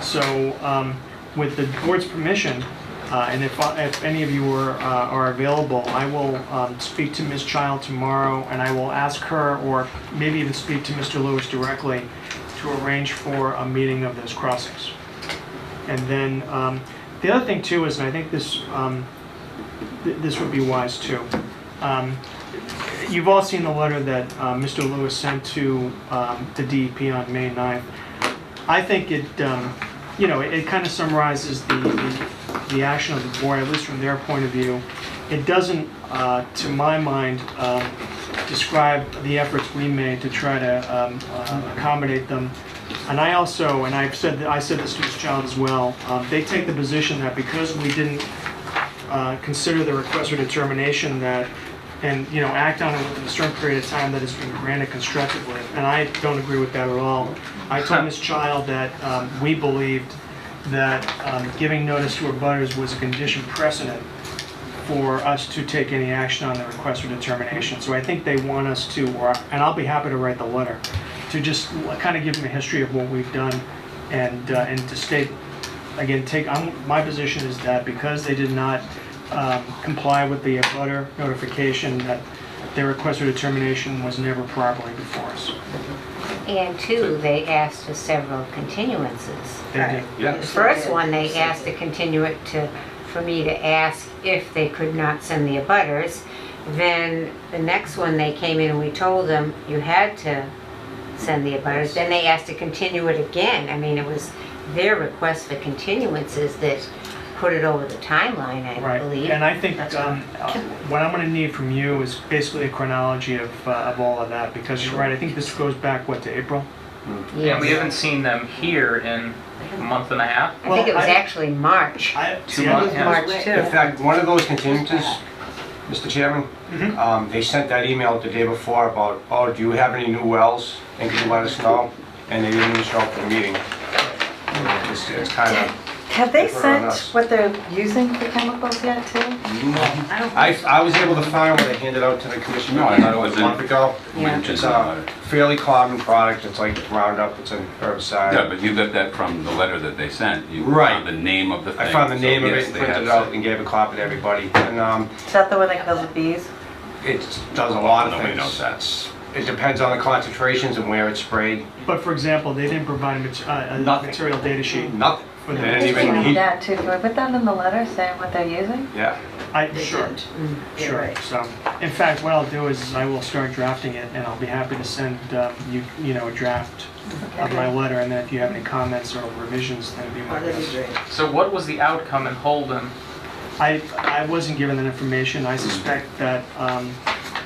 [SPEAKER 1] So with the board's permission, and if any of you are available, I will speak to Ms. Child tomorrow, and I will ask her, or maybe even speak to Mr. Lewis directly, to arrange for a meeting of those crossings. And then the other thing too is, and I think this this would be wise too. You've all seen the letter that Mr. Lewis sent to the DEP on May 9th. I think it, you know, it kind of summarizes the action of the board, at least from their point of view. It doesn't, to my mind, describe the efforts we made to try to accommodate them. And I also, and I said this to Ms. Child as well, they take the position that because we didn't consider the request for determination, that and, you know, act on it within a certain period of time that has been granted constructively. And I don't agree with that at all. I told Ms. Child that we believed that giving notice to abutters was a condition precedent for us to take any action on the request for determination. So I think they want us to, and I'll be happy to write the letter, to just kind of give them a history of what we've done and to state, again, my position is that because they did not comply with the abutter notification, that their request for determination was never properly before us.
[SPEAKER 6] And two, they asked for several continuances.
[SPEAKER 1] They did.
[SPEAKER 6] The first one, they asked to continue it for me to ask if they could not send the abutters. Then the next one, they came in and we told them you had to send the abutters. Then they asked to continue it again. I mean, it was their request for continuances that put it over the timeline, I
[SPEAKER 1] Right,
[SPEAKER 6] believe.
[SPEAKER 1] and I think what I'm going to need from you is basically a chronology of all of that, because you're right, I think this goes back, what, to April?
[SPEAKER 8] And we haven't seen them here in a month and a half.
[SPEAKER 6] I think it was
[SPEAKER 1] Well,
[SPEAKER 6] actually March.
[SPEAKER 8] 2 months. Yeah.
[SPEAKER 5] March
[SPEAKER 9] In
[SPEAKER 5] too.
[SPEAKER 9] fact, one of those continuances, Mr. Chairman, they sent that email the day before about, oh, do you have any new wells? And can you let us know? And they didn't even show up for the meeting. It's kind of,
[SPEAKER 2] Have they
[SPEAKER 9] Differ on
[SPEAKER 2] sent
[SPEAKER 9] us.
[SPEAKER 2] what they're using for chemicals yet too?
[SPEAKER 9] I was able to find what they handed out to the commission
[SPEAKER 3] No, I thought it was
[SPEAKER 9] a month ago.
[SPEAKER 3] mentioned
[SPEAKER 9] It's
[SPEAKER 3] about
[SPEAKER 9] a
[SPEAKER 3] it.
[SPEAKER 9] fairly common product, it's like Roundup, it's an
[SPEAKER 3] Yeah,
[SPEAKER 9] herbicide.
[SPEAKER 3] but you got that from the letter that they sent. You
[SPEAKER 9] Right.
[SPEAKER 3] found the name of the thing.
[SPEAKER 9] I found the
[SPEAKER 3] So,
[SPEAKER 9] name of
[SPEAKER 3] yes,
[SPEAKER 9] it,
[SPEAKER 3] they
[SPEAKER 9] printed
[SPEAKER 3] have
[SPEAKER 9] it out,
[SPEAKER 3] sent-
[SPEAKER 9] and gave a copy to everybody. And
[SPEAKER 2] Is that the one that kills the bees?
[SPEAKER 9] it does a lot of
[SPEAKER 3] Nobody
[SPEAKER 9] things.
[SPEAKER 3] knows that.
[SPEAKER 9] It depends on the concentrations and where it's sprayed.
[SPEAKER 1] But for example, they didn't provide a
[SPEAKER 9] Nothing.
[SPEAKER 1] material data sheet.
[SPEAKER 9] Nothing.
[SPEAKER 1] For the-
[SPEAKER 9] They didn't
[SPEAKER 2] We
[SPEAKER 9] even,
[SPEAKER 2] need
[SPEAKER 9] he,
[SPEAKER 2] that too. Can we put that in the letter saying what they're using?
[SPEAKER 9] yeah.
[SPEAKER 1] Sure, sure. So, in fact, what I'll do is I will start drafting it, and I'll be happy to send you know, a draft of my letter, and then if you have any comments or revisions, then it'd be my best.
[SPEAKER 8] So what was the outcome in Holden?
[SPEAKER 1] I wasn't given that information. I suspect that,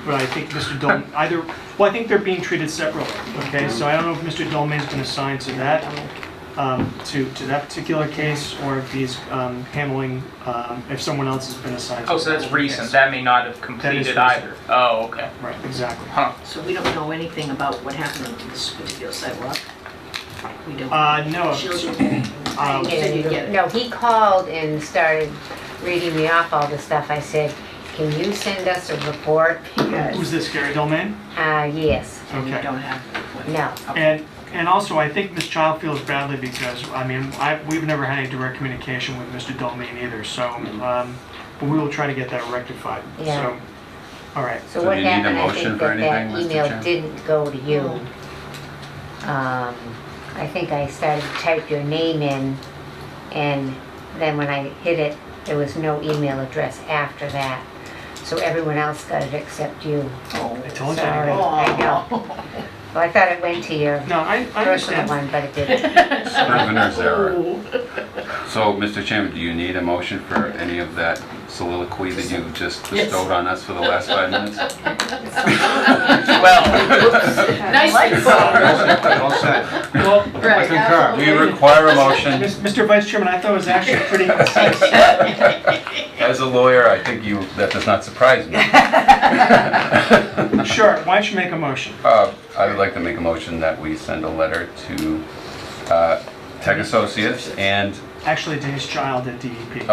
[SPEAKER 1] but I think Mr. Dolman, I think they're being treated separately, okay? So I don't know if Mr. Dolman's been assigned to that, to that particular case, or if he's handling, if someone else has been assigned. to
[SPEAKER 8] Oh, so that's
[SPEAKER 1] that
[SPEAKER 8] recent.
[SPEAKER 1] case.
[SPEAKER 8] That may not have
[SPEAKER 1] That is
[SPEAKER 8] completed
[SPEAKER 1] recent.
[SPEAKER 8] either. Oh, okay.
[SPEAKER 1] Right, exactly.
[SPEAKER 8] Huh.
[SPEAKER 10] So we don't know anything about what happened on this particular sidewalk? We don't?
[SPEAKER 1] No.
[SPEAKER 10] She'll do it.
[SPEAKER 1] Um,
[SPEAKER 10] Said you'd get it.
[SPEAKER 6] No, he called and started reading me off all the stuff. I said, can you send us a report?
[SPEAKER 1] Who's
[SPEAKER 6] Because,
[SPEAKER 1] this, Gary Dolman?
[SPEAKER 6] yes,
[SPEAKER 10] And you
[SPEAKER 1] Okay.
[SPEAKER 10] don't have it.
[SPEAKER 6] no.
[SPEAKER 1] And also, I think Ms. Child feels badly because, I mean, we've never had any direct communication with Mr. Dolman either, so, but we will try to get that rectified.
[SPEAKER 6] Yeah.
[SPEAKER 1] So, all right.
[SPEAKER 6] So
[SPEAKER 3] So
[SPEAKER 6] what
[SPEAKER 3] do you need a
[SPEAKER 6] happened, I
[SPEAKER 3] motion
[SPEAKER 6] think
[SPEAKER 3] for
[SPEAKER 6] that that
[SPEAKER 3] anything, Mr.
[SPEAKER 6] email
[SPEAKER 3] Chairman?
[SPEAKER 6] didn't go to you. I think I started to type your name in, and then when I hit it, there was no email address after that. So everyone else got it except you.
[SPEAKER 1] I told you.
[SPEAKER 6] Sorry, I know. Well, I thought it went to your
[SPEAKER 1] No, I
[SPEAKER 6] personal
[SPEAKER 1] understand.
[SPEAKER 6] one, but it didn't.
[SPEAKER 3] Scrivener's error. So, Mr. Chairman, do you need a motion for any of that soliloquy that you just bestowed on us for the last 5 minutes?
[SPEAKER 8] Well,
[SPEAKER 10] Nice.
[SPEAKER 9] All set.
[SPEAKER 1] Well,
[SPEAKER 9] I concur.
[SPEAKER 3] We require a motion.
[SPEAKER 1] Mr. Vice Chairman, I thought it was actually pretty concise.
[SPEAKER 3] As a lawyer, I think that does not surprise me.
[SPEAKER 1] Sure, why don't you make a motion?
[SPEAKER 3] I would like to make a motion that we send a letter to Tech Associates and,
[SPEAKER 1] Actually, Denise Child at DEP.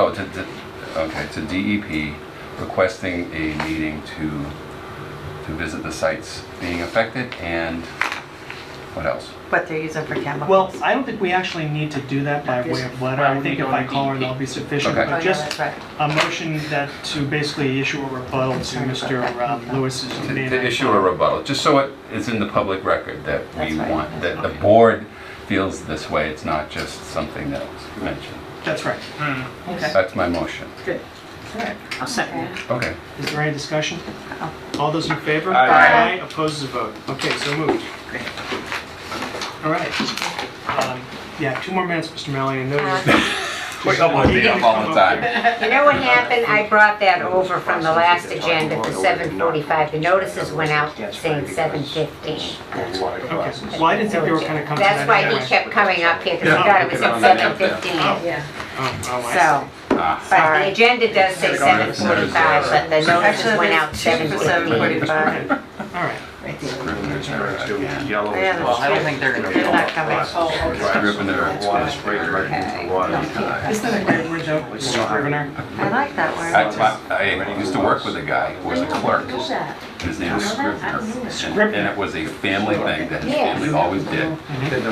[SPEAKER 3] to DEP requesting a meeting to visit the sites being affected, and what else?
[SPEAKER 2] What they're using for chemicals?
[SPEAKER 1] Well, I don't think we actually need to do that by way of letter. I think if I call her, that'll be sufficient.
[SPEAKER 3] Okay.
[SPEAKER 2] Oh,
[SPEAKER 1] But
[SPEAKER 2] yeah,
[SPEAKER 1] just
[SPEAKER 2] that's right.
[SPEAKER 1] a motion that to basically issue a rebuttal to Mr. Lewis's main.
[SPEAKER 3] To issue a rebuttal, just so it is in the public record that we
[SPEAKER 2] That's right.
[SPEAKER 3] want, that the board feels this way, it's not just something that was mentioned.
[SPEAKER 1] That's right. Okay.
[SPEAKER 3] That's my motion.
[SPEAKER 10] I'll second it.
[SPEAKER 3] Okay.
[SPEAKER 1] Is there any discussion? All those in favor?
[SPEAKER 9] Aye.
[SPEAKER 1] Opposes a vote. Okay, so moved. All right. Yeah, 2 more minutes, Mr. Malley, and then.
[SPEAKER 3] We don't want to be up all the time.
[SPEAKER 6] You know what happened? I brought that over from the last agenda to 7:45. The notices went out saying 7:15.
[SPEAKER 1] Okay. Well, I didn't think they were going to come to that
[SPEAKER 6] That's why he
[SPEAKER 1] anyway.
[SPEAKER 6] kept coming up here, because I thought it was at 7:15.
[SPEAKER 10] Yeah.
[SPEAKER 1] Oh, I see.
[SPEAKER 6] So, But the agenda does say 7:45, but the notices
[SPEAKER 2] Actually,
[SPEAKER 6] went out
[SPEAKER 2] there's two for
[SPEAKER 6] 7:15.
[SPEAKER 2] 7:45.
[SPEAKER 1] All right.
[SPEAKER 9] Yellow.
[SPEAKER 8] Well, I don't think they're gonna be.
[SPEAKER 6] They're not coming.
[SPEAKER 3] Scrivener.
[SPEAKER 9] Water spray right into water.
[SPEAKER 1] Isn't that a great word though? Scrivener?
[SPEAKER 2] I like that word.
[SPEAKER 3] I used to work with a guy who was a clerk. His name was Scrivener. And it was a family thing that his family always did.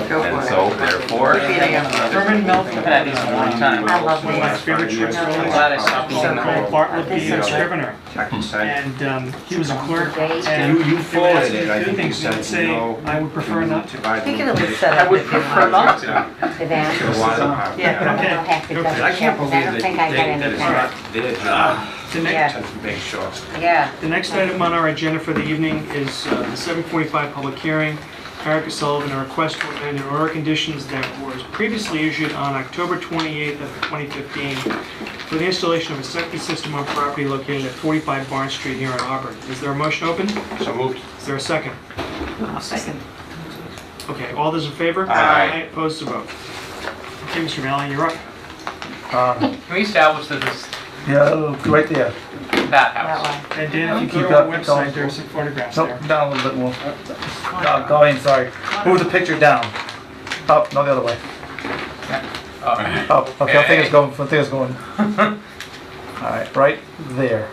[SPEAKER 2] Go
[SPEAKER 3] And
[SPEAKER 2] for it.
[SPEAKER 3] so therefore,
[SPEAKER 1] Herman Melville.
[SPEAKER 8] I've had these a long time.
[SPEAKER 6] I love
[SPEAKER 1] One of my
[SPEAKER 6] these.
[SPEAKER 1] favorite short
[SPEAKER 8] I'm
[SPEAKER 1] stories.
[SPEAKER 8] glad I stopped eating
[SPEAKER 1] Called
[SPEAKER 8] them.
[SPEAKER 1] Bartlett the Scrivener.
[SPEAKER 9] Check and send.
[SPEAKER 1] And he was a clerk, and
[SPEAKER 9] You
[SPEAKER 1] they would ask
[SPEAKER 9] forwarded
[SPEAKER 1] him
[SPEAKER 9] it,
[SPEAKER 1] to
[SPEAKER 9] I
[SPEAKER 1] do
[SPEAKER 9] think you
[SPEAKER 1] things, he would
[SPEAKER 9] said,
[SPEAKER 1] say,
[SPEAKER 9] no.
[SPEAKER 1] I would prefer not to.
[SPEAKER 2] You can at least set
[SPEAKER 8] I
[SPEAKER 2] up
[SPEAKER 8] would
[SPEAKER 2] if you
[SPEAKER 8] prefer
[SPEAKER 2] want.
[SPEAKER 8] not to.
[SPEAKER 6] To them.
[SPEAKER 9] To the water department.
[SPEAKER 2] Yeah.
[SPEAKER 6] I don't have to double
[SPEAKER 9] I
[SPEAKER 6] check,
[SPEAKER 9] can't
[SPEAKER 6] 'cause
[SPEAKER 9] believe
[SPEAKER 6] I don't
[SPEAKER 9] that
[SPEAKER 6] think I got
[SPEAKER 9] that
[SPEAKER 6] any.
[SPEAKER 9] it's not their job
[SPEAKER 1] The
[SPEAKER 6] Yeah.
[SPEAKER 1] next,
[SPEAKER 9] to make sure.
[SPEAKER 6] Yeah.
[SPEAKER 1] the next item on our agenda for the evening is the 7:45 public hearing. Erica Sullivan, a request to amend an order of conditions that was previously issued on October 28th of 2015 for the installation of a septic system on property located at 45 Barnes Street here in Auburn. Is there a motion open?
[SPEAKER 9] So moved.
[SPEAKER 1] Is there a second?
[SPEAKER 10] I'll second.
[SPEAKER 1] Okay, all those in favor?
[SPEAKER 9] Aye.
[SPEAKER 1] Opposed to vote. Okay, Mr. Mallon, you're up.
[SPEAKER 8] Can we establish that this,
[SPEAKER 11] Yeah, right there.
[SPEAKER 8] that
[SPEAKER 6] That
[SPEAKER 8] house?
[SPEAKER 6] one.
[SPEAKER 1] And Dan, if you
[SPEAKER 11] Keep
[SPEAKER 1] go to our
[SPEAKER 11] up, keep
[SPEAKER 1] website,
[SPEAKER 11] going.
[SPEAKER 1] there are some photographs
[SPEAKER 11] So,
[SPEAKER 1] there.
[SPEAKER 11] down a little bit more. No, go ahead, sorry. Move the picture down. Up, no, the other way. Up, okay, I think it's going, I think it's going. All right, right there.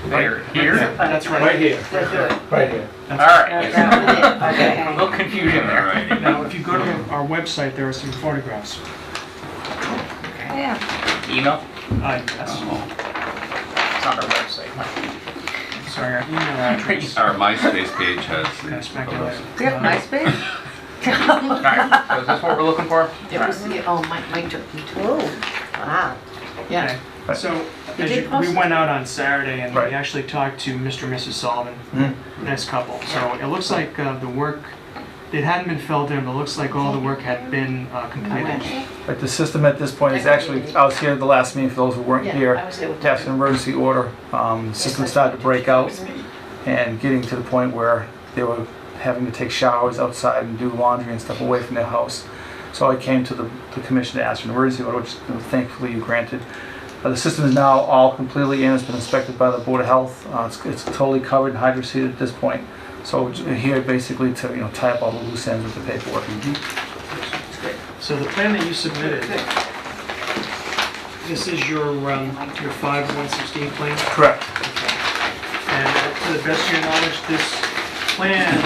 [SPEAKER 8] There, here?
[SPEAKER 1] That's right.
[SPEAKER 4] Right here,
[SPEAKER 6] Let's do it.
[SPEAKER 4] right here.
[SPEAKER 8] All right.
[SPEAKER 6] That was it.
[SPEAKER 8] A
[SPEAKER 6] Okay.
[SPEAKER 8] little confusion there.
[SPEAKER 1] Now, if you go to our website, there are some photographs.
[SPEAKER 2] Yeah.
[SPEAKER 8] Email?
[SPEAKER 1] Yes.
[SPEAKER 8] It's not our website.
[SPEAKER 1] Sorry, our email address.
[SPEAKER 3] our MySpace page has
[SPEAKER 1] That's
[SPEAKER 3] the
[SPEAKER 1] back
[SPEAKER 3] photos.
[SPEAKER 1] there.
[SPEAKER 2] Do you have MySpace?
[SPEAKER 8] All right, so is this what we're looking for?
[SPEAKER 10] It was, oh, Mike took me to.
[SPEAKER 6] Ooh, wow.
[SPEAKER 10] Yeah.
[SPEAKER 1] Okay. So,
[SPEAKER 10] You
[SPEAKER 1] as
[SPEAKER 10] did
[SPEAKER 1] we
[SPEAKER 10] post it?
[SPEAKER 1] went out on Saturday and we
[SPEAKER 11] Right.
[SPEAKER 1] actually talked to Mr. and Mrs. Sullivan, nice couple. So it looks like the work, it hadn't been filled in, but it looks like all the work had been completed.
[SPEAKER 11] But the system at this point is actually, I was here at the last meeting for those who weren't
[SPEAKER 10] Yeah,
[SPEAKER 11] here.
[SPEAKER 10] I was there with
[SPEAKER 11] Passed an emergency order. The system started to break out and getting to the point where they were having to take showers outside and do laundry and stuff away from their house. So I came to the commission to ask for an emergency order, which thankfully you granted. The system is now all completely in. It's been inspected by the Board of Health. It's totally covered and hydro-seeded at this point. So we're here basically to tie up all the loose ends with the paperwork.
[SPEAKER 1] So the plan that you submitted, this is your 5/116 plan?
[SPEAKER 11] Correct.
[SPEAKER 1] And to the best of your knowledge, this plan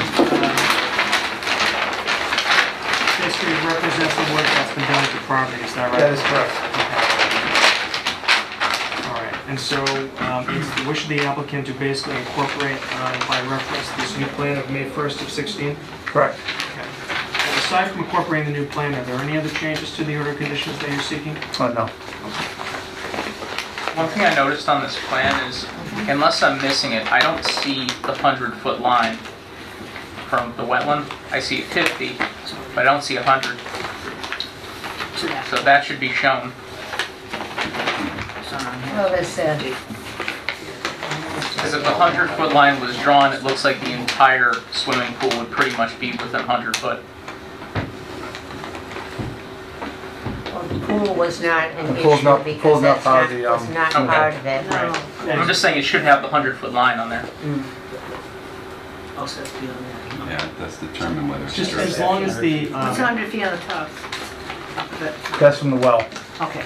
[SPEAKER 1] basically represents the work that's been done at the property, is that right?
[SPEAKER 11] That is correct.
[SPEAKER 1] All right, and so it's the wish of the applicant to basically incorporate by reference this new plan of May 1st of 16?
[SPEAKER 11] Correct.
[SPEAKER 1] Okay. And aside from incorporating the new plan, are there any other changes to the order of conditions that you're seeking?
[SPEAKER 11] No.
[SPEAKER 8] One thing I noticed on this plan is, unless I'm missing it, I don't see the 100-foot line from the wetland. I see 50, but I don't see 100. So that should be shown.
[SPEAKER 6] Well, this,
[SPEAKER 8] Because if the 100-foot line was drawn, it looks like the entire swimming pool would pretty much be within 100 foot.
[SPEAKER 6] well, the pool was not an
[SPEAKER 11] The pool's
[SPEAKER 6] issue
[SPEAKER 11] not-
[SPEAKER 6] because
[SPEAKER 11] pool's not
[SPEAKER 6] that's
[SPEAKER 11] part
[SPEAKER 6] not,
[SPEAKER 11] of the,
[SPEAKER 6] was not
[SPEAKER 8] Okay.
[SPEAKER 6] part of it.
[SPEAKER 10] No.
[SPEAKER 8] I'm just saying it should have the 100-foot line on there.
[SPEAKER 10] Also has to be on that.
[SPEAKER 3] Yeah, that's determined whether it's
[SPEAKER 1] Just
[SPEAKER 3] disturbed.
[SPEAKER 1] as long as the,
[SPEAKER 10] What's 100 feet on the top?
[SPEAKER 11] That's from the well.
[SPEAKER 10] Okay.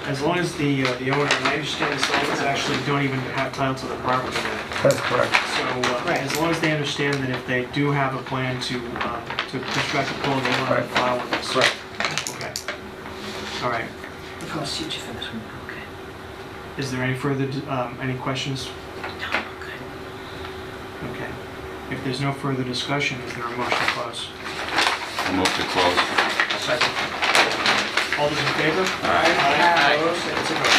[SPEAKER 1] as long as the owner, and I understand the Sullivans actually don't even have title to the property yet.
[SPEAKER 11] That's correct.
[SPEAKER 1] So as long as they understand that if they do have a plan to construct a pool, they want to
[SPEAKER 11] Right.
[SPEAKER 1] file with us.
[SPEAKER 11] Correct.
[SPEAKER 1] Okay. All right.
[SPEAKER 10] We're going to see you for this one. Okay.
[SPEAKER 1] Is there any further, any questions?
[SPEAKER 10] No, okay.
[SPEAKER 1] Okay. If there's no further discussion, is there a motion to close?
[SPEAKER 3] I'll move to close.
[SPEAKER 1] Second. All those in favor?
[SPEAKER 8] Aye.
[SPEAKER 1] Opposed? It's a vote.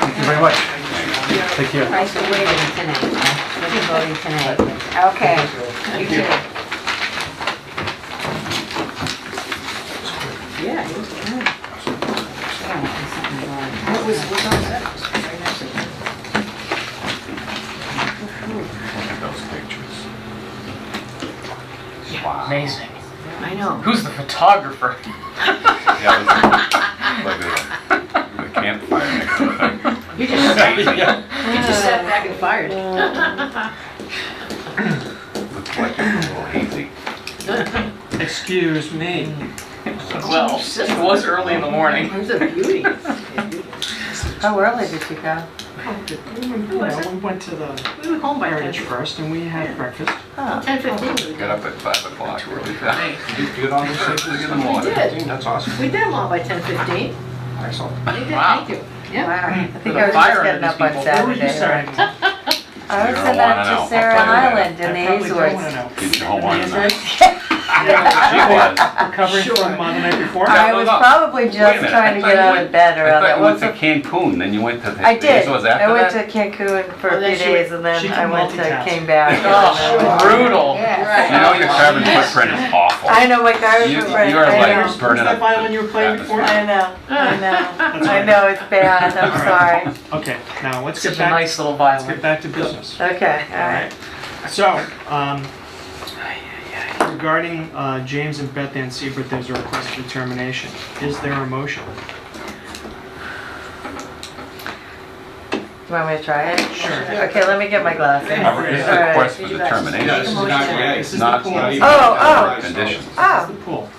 [SPEAKER 11] Thank you very much. Take care.
[SPEAKER 6] Price of waiting tonight, we'll be voting tonight. Okay, you too.
[SPEAKER 10] Yeah, it was good.
[SPEAKER 6] Yeah,
[SPEAKER 10] What was on that? It was very nice of you.
[SPEAKER 1] Those pictures.
[SPEAKER 8] Amazing.
[SPEAKER 10] I know.
[SPEAKER 8] Who's the photographer?
[SPEAKER 3] Yeah, like
[SPEAKER 10] He just sat back and fired.
[SPEAKER 3] Looks like it's a little hazy.
[SPEAKER 1] Excuse me.
[SPEAKER 8] Well, it was early in the morning.
[SPEAKER 10] It's a beauty.
[SPEAKER 2] How early did you go?
[SPEAKER 1] We went to the
[SPEAKER 10] We were home by
[SPEAKER 1] Heritage
[SPEAKER 10] 10.
[SPEAKER 1] first and we had breakfast.
[SPEAKER 2] Oh.
[SPEAKER 10] 10:15.
[SPEAKER 3] Got up at 5 o'clock. Really fast.
[SPEAKER 9] You get on the 6 in the
[SPEAKER 10] We
[SPEAKER 9] morning?
[SPEAKER 10] did.
[SPEAKER 9] That's awesome.
[SPEAKER 10] We did them all by 10:15.
[SPEAKER 9] Excellent.
[SPEAKER 10] We did,
[SPEAKER 8] Wow.
[SPEAKER 10] thank you. Yeah.
[SPEAKER 2] Wow, I think
[SPEAKER 8] The
[SPEAKER 2] I was
[SPEAKER 8] fire
[SPEAKER 2] just
[SPEAKER 8] under
[SPEAKER 2] getting
[SPEAKER 8] these
[SPEAKER 2] up on
[SPEAKER 8] people.
[SPEAKER 1] Where were you
[SPEAKER 2] Saturday.
[SPEAKER 1] starting?
[SPEAKER 2] I was
[SPEAKER 3] You
[SPEAKER 2] in
[SPEAKER 3] don't wanna
[SPEAKER 2] that
[SPEAKER 3] know.
[SPEAKER 2] to Sarah
[SPEAKER 3] I'll tell you
[SPEAKER 2] Island in
[SPEAKER 1] I
[SPEAKER 2] the
[SPEAKER 1] probably don't want to
[SPEAKER 2] Azores.
[SPEAKER 1] know.
[SPEAKER 3] You don't want to know.
[SPEAKER 2] I
[SPEAKER 3] She was.
[SPEAKER 1] Recovering
[SPEAKER 10] Sure.
[SPEAKER 1] from the night before?
[SPEAKER 2] was probably
[SPEAKER 3] Wait a
[SPEAKER 2] just
[SPEAKER 3] minute,
[SPEAKER 2] trying
[SPEAKER 3] I
[SPEAKER 2] to
[SPEAKER 3] thought
[SPEAKER 2] get
[SPEAKER 3] you
[SPEAKER 2] out
[SPEAKER 3] went-
[SPEAKER 2] of bed
[SPEAKER 3] I
[SPEAKER 2] around
[SPEAKER 3] thought
[SPEAKER 2] that.
[SPEAKER 3] you went
[SPEAKER 2] Once
[SPEAKER 3] to Cancun, then you went to the
[SPEAKER 2] I did.
[SPEAKER 3] Azores
[SPEAKER 2] I
[SPEAKER 3] after
[SPEAKER 2] went
[SPEAKER 3] that?
[SPEAKER 2] to Cancun for
[SPEAKER 10] Oh,
[SPEAKER 2] a
[SPEAKER 10] then
[SPEAKER 2] few
[SPEAKER 10] she-
[SPEAKER 2] days and
[SPEAKER 1] she
[SPEAKER 2] then
[SPEAKER 1] can
[SPEAKER 2] I went to,
[SPEAKER 1] multitask.
[SPEAKER 2] came back.
[SPEAKER 8] Oh, brutal.
[SPEAKER 6] Yes.
[SPEAKER 3] You know your carbon footprint is awful.
[SPEAKER 2] I know my carbon
[SPEAKER 3] You
[SPEAKER 2] footprint.
[SPEAKER 3] are
[SPEAKER 2] I know.
[SPEAKER 3] like
[SPEAKER 1] What's
[SPEAKER 3] burning
[SPEAKER 1] that
[SPEAKER 3] up.
[SPEAKER 1] violin you were playing before?
[SPEAKER 2] I know.
[SPEAKER 1] That's
[SPEAKER 2] I
[SPEAKER 1] fine.
[SPEAKER 2] know it's bad. I'm
[SPEAKER 1] All
[SPEAKER 2] sorry.
[SPEAKER 1] right. Okay, now let's
[SPEAKER 8] Such
[SPEAKER 1] get
[SPEAKER 8] a
[SPEAKER 1] back,
[SPEAKER 8] nice little
[SPEAKER 1] let's
[SPEAKER 8] violin.
[SPEAKER 1] get back to business.
[SPEAKER 2] Okay, all
[SPEAKER 1] All
[SPEAKER 2] right.
[SPEAKER 1] right. So, regarding James and Beth Ann Siebert, there's a request for termination. Is there a motion?
[SPEAKER 2] You want me to try it?
[SPEAKER 1] Sure.
[SPEAKER 2] Okay, let me get my glasses.
[SPEAKER 3] This is
[SPEAKER 2] All
[SPEAKER 3] a
[SPEAKER 2] right.
[SPEAKER 3] request for determination,
[SPEAKER 1] This is
[SPEAKER 3] not
[SPEAKER 1] the pool.
[SPEAKER 2] Oh,
[SPEAKER 3] conditions.
[SPEAKER 2] Oh.
[SPEAKER 1] The pool.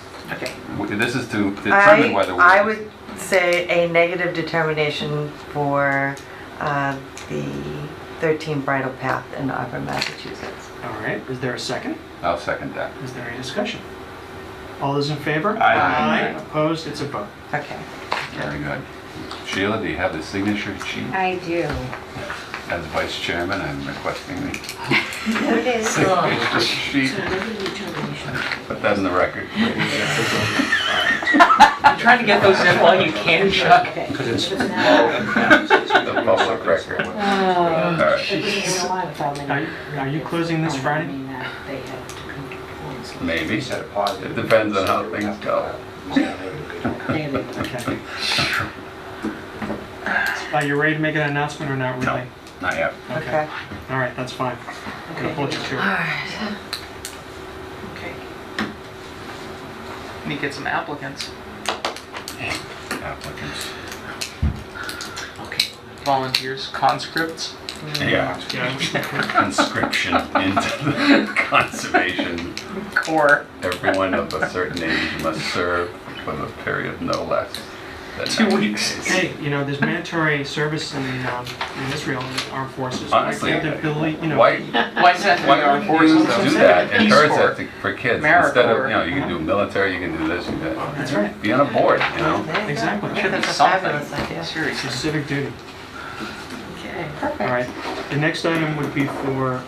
[SPEAKER 3] This is to determine whether we...
[SPEAKER 2] I would say a negative determination for the 13 Bridle Path in Auburn, Massachusetts.
[SPEAKER 1] All right, is there a second?
[SPEAKER 3] I'll second that.
[SPEAKER 1] Is there any discussion? All those in favor?
[SPEAKER 9] Aye.
[SPEAKER 1] Opposed? It's a vote.
[SPEAKER 2] Okay.
[SPEAKER 3] Very good. Sheila, do you have the signature sheet?
[SPEAKER 6] I do.
[SPEAKER 3] As vice chairman, I'm requesting the
[SPEAKER 6] Here it is.
[SPEAKER 3] signature sheet. Put that in the record.
[SPEAKER 8] I'm trying to get those in while you can, Chuck.
[SPEAKER 9] Because it's
[SPEAKER 3] The public record. All right.
[SPEAKER 1] Are you closing this Friday?
[SPEAKER 3] Maybe.
[SPEAKER 9] set it positive.
[SPEAKER 3] It depends on how things go.
[SPEAKER 1] Okay. Are you ready to make an announcement or not really?
[SPEAKER 3] Not yet.
[SPEAKER 2] Okay.
[SPEAKER 1] All right, that's fine. I'm gonna hold you to
[SPEAKER 2] All
[SPEAKER 1] it.
[SPEAKER 2] right.
[SPEAKER 8] Okay. Need to get some applicants.
[SPEAKER 3] Applicants.
[SPEAKER 8] Volunteers, conscripts.
[SPEAKER 3] Yeah.
[SPEAKER 1] Yeah.
[SPEAKER 3] Conscription into the conservation.
[SPEAKER 8] Core.
[SPEAKER 3] Everyone of a certain age must serve for the period of no less than
[SPEAKER 8] 2
[SPEAKER 3] 90
[SPEAKER 8] weeks.
[SPEAKER 3] days.
[SPEAKER 1] Hey, you know, there's mandatory service in Israel in the armed forces.
[SPEAKER 3] Honestly,
[SPEAKER 1] Why can't the ability, you know,
[SPEAKER 3] Why,
[SPEAKER 8] Why send
[SPEAKER 3] why
[SPEAKER 8] the armed
[SPEAKER 3] wouldn't you
[SPEAKER 8] forces?
[SPEAKER 3] do that?
[SPEAKER 8] Peace
[SPEAKER 3] Encourage
[SPEAKER 8] Corps.
[SPEAKER 3] that for kids
[SPEAKER 8] AmeriCorps.
[SPEAKER 3] instead of, you know, you can do military, you can do this, you can do that.
[SPEAKER 1] That's right.
[SPEAKER 3] Be on a board, you know?
[SPEAKER 2] There you go.
[SPEAKER 1] Exactly.
[SPEAKER 2] I think That's a
[SPEAKER 8] Something.
[SPEAKER 2] fabulous idea.
[SPEAKER 1] it's
[SPEAKER 8] Seriously.
[SPEAKER 1] a civic duty.
[SPEAKER 10] Okay.
[SPEAKER 2] Perfect.
[SPEAKER 1] All right. The next item would be for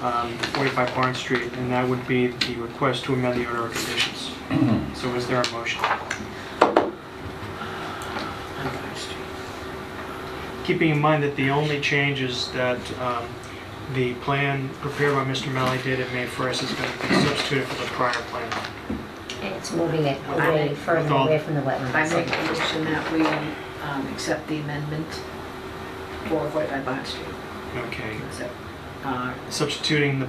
[SPEAKER 1] 45 Barn Street, and that would be the request to amend the order of conditions. So is there a motion? Keeping in mind that the only changes that the plan prepared by Mr. Malley dated May 1st is going to be substituted for the prior plan.
[SPEAKER 6] It's moving it away, further away from the
[SPEAKER 10] I
[SPEAKER 6] wetlands.
[SPEAKER 10] make a motion that we accept the amendment for 45 Bond Street.
[SPEAKER 1] Okay.
[SPEAKER 10] Accept,
[SPEAKER 1] Substituting the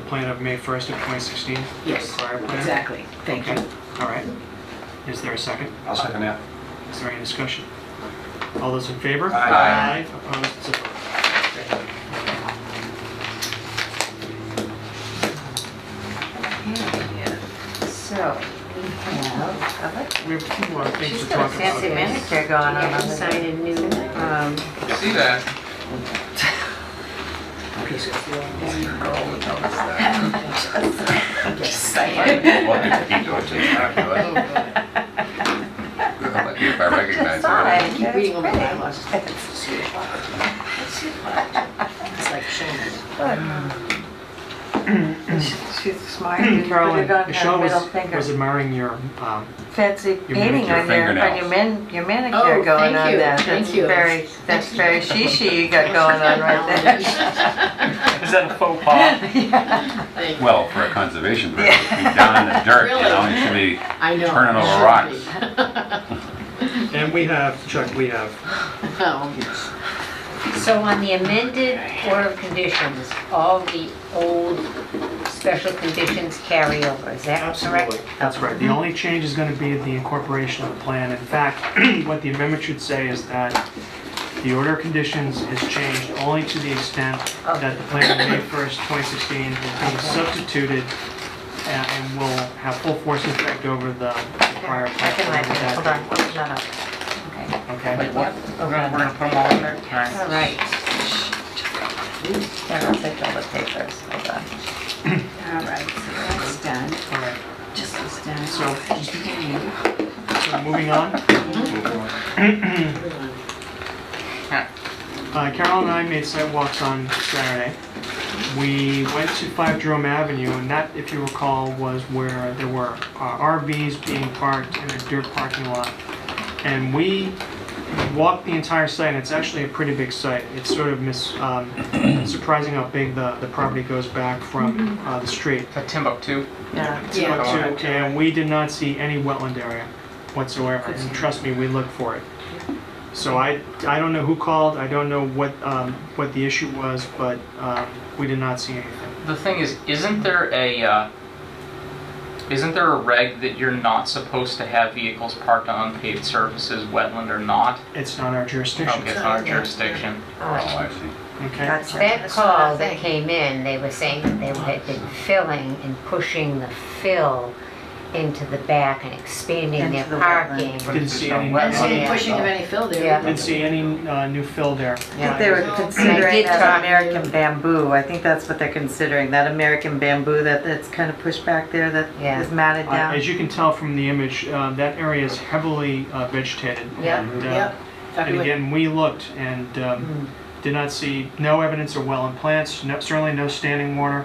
[SPEAKER 1] plan of May 1st of 2016 for
[SPEAKER 10] Yes,
[SPEAKER 1] the prior plan?
[SPEAKER 10] exactly. Thank you.
[SPEAKER 1] Okay. All right. Is there a second?
[SPEAKER 9] I'll second that.
[SPEAKER 1] Is there any discussion? All those in favor?
[SPEAKER 9] Aye.
[SPEAKER 1] Opposed? It's a vote.
[SPEAKER 2] So, we have,
[SPEAKER 1] We have two more things
[SPEAKER 6] She's
[SPEAKER 1] to
[SPEAKER 6] got a
[SPEAKER 1] talk
[SPEAKER 6] fancy
[SPEAKER 1] about.
[SPEAKER 2] manicure going on
[SPEAKER 6] Yeah,
[SPEAKER 2] over
[SPEAKER 6] sign
[SPEAKER 2] there.
[SPEAKER 6] a new,
[SPEAKER 8] See that?
[SPEAKER 3] Well, you do it, just not do it. Lucky if I recognize
[SPEAKER 2] Hi.
[SPEAKER 3] it.
[SPEAKER 10] Keep reading over the bylaws. It's like showing.
[SPEAKER 2] She's smart. You put
[SPEAKER 1] Carolyn,
[SPEAKER 2] it on her
[SPEAKER 1] Michelle
[SPEAKER 2] middle
[SPEAKER 1] was
[SPEAKER 2] finger.
[SPEAKER 1] admiring your,
[SPEAKER 2] Fancy
[SPEAKER 1] your
[SPEAKER 2] painting
[SPEAKER 1] manicure
[SPEAKER 2] on your
[SPEAKER 3] fingernails.
[SPEAKER 2] your manicure
[SPEAKER 10] Oh,
[SPEAKER 2] going
[SPEAKER 10] thank
[SPEAKER 2] on
[SPEAKER 10] you,
[SPEAKER 2] there.
[SPEAKER 10] thank
[SPEAKER 2] That's
[SPEAKER 10] you.
[SPEAKER 2] that's very shishi you got going on right there.
[SPEAKER 8] Is that a faux pas?
[SPEAKER 10] Thank you.
[SPEAKER 3] Well, for a conservation purpose, be down in the dirt, you know, you should be
[SPEAKER 10] I know.
[SPEAKER 3] turning over
[SPEAKER 10] it
[SPEAKER 3] rocks.
[SPEAKER 10] should
[SPEAKER 1] and we have, Chuck, we have,
[SPEAKER 10] be. Oh,
[SPEAKER 6] so on the amended order of conditions, all the old special conditions carry over, is that correct?
[SPEAKER 1] absolutely, that's right. The only change is going to be the incorporation of the plan. In fact, what the amendment should say is that The order of conditions is changed only to the extent that the plan of May 1st, 2016 is being substituted and will have full force and effect over the prior
[SPEAKER 2] I
[SPEAKER 1] plan.
[SPEAKER 2] can write that, hold on, open that up.
[SPEAKER 1] Okay?
[SPEAKER 8] Wait, what? We're gonna put them all in there? Alright.
[SPEAKER 2] All right. Here, I'll take all the papers, hold on.
[SPEAKER 10] All right, so that's done.
[SPEAKER 1] All right.
[SPEAKER 10] Just as done.
[SPEAKER 1] So-
[SPEAKER 10] Just beginning.
[SPEAKER 1] So moving on. Carol and I made sidewalks on Saturday. We went to 5 Jerome Avenue, and that, if you recall, was where there were RVs being parked in a dirt parking lot. And we walked the entire site, and it's actually a pretty big site. It's sort of surprising how big the property goes back from the street.
[SPEAKER 8] Is that Timbuktu?
[SPEAKER 2] Yeah.
[SPEAKER 1] And we did not see any wetland area whatsoever, and trust me, we looked for it. So I don't know who called, I don't know what the issue was, but we did not see anything.
[SPEAKER 8] The thing is, isn't there a reg that you're not supposed to have vehicles parked on unpaved surfaces, wetland or not?
[SPEAKER 1] It's not our jurisdiction.
[SPEAKER 8] Okay, it's not our jurisdiction.
[SPEAKER 3] Oh, I see.
[SPEAKER 1] Okay?
[SPEAKER 2] Gotcha.
[SPEAKER 6] That
[SPEAKER 10] That's what I
[SPEAKER 6] call that
[SPEAKER 10] think.
[SPEAKER 6] came in, they were saying that they had been filling and pushing the fill into the back and expanding their
[SPEAKER 2] Into the
[SPEAKER 6] parking.
[SPEAKER 1] Didn't see any,
[SPEAKER 10] I didn't see any
[SPEAKER 6] Yeah.
[SPEAKER 10] pushing of any fill there.
[SPEAKER 6] Yeah.
[SPEAKER 1] didn't see any new fill there.
[SPEAKER 2] I think they were
[SPEAKER 6] I
[SPEAKER 2] considering
[SPEAKER 6] did
[SPEAKER 2] that
[SPEAKER 6] talk-
[SPEAKER 2] American bamboo. I think that's what they're considering, that American bamboo that's kind of pushed back there that
[SPEAKER 6] Yeah.
[SPEAKER 2] is matted down.
[SPEAKER 1] As you can tell from the image, that area is heavily vegetated.
[SPEAKER 6] Yeah.
[SPEAKER 1] And,
[SPEAKER 10] Yep.
[SPEAKER 1] and again, we looked and did not see no evidence of wetland plants, certainly no standing water,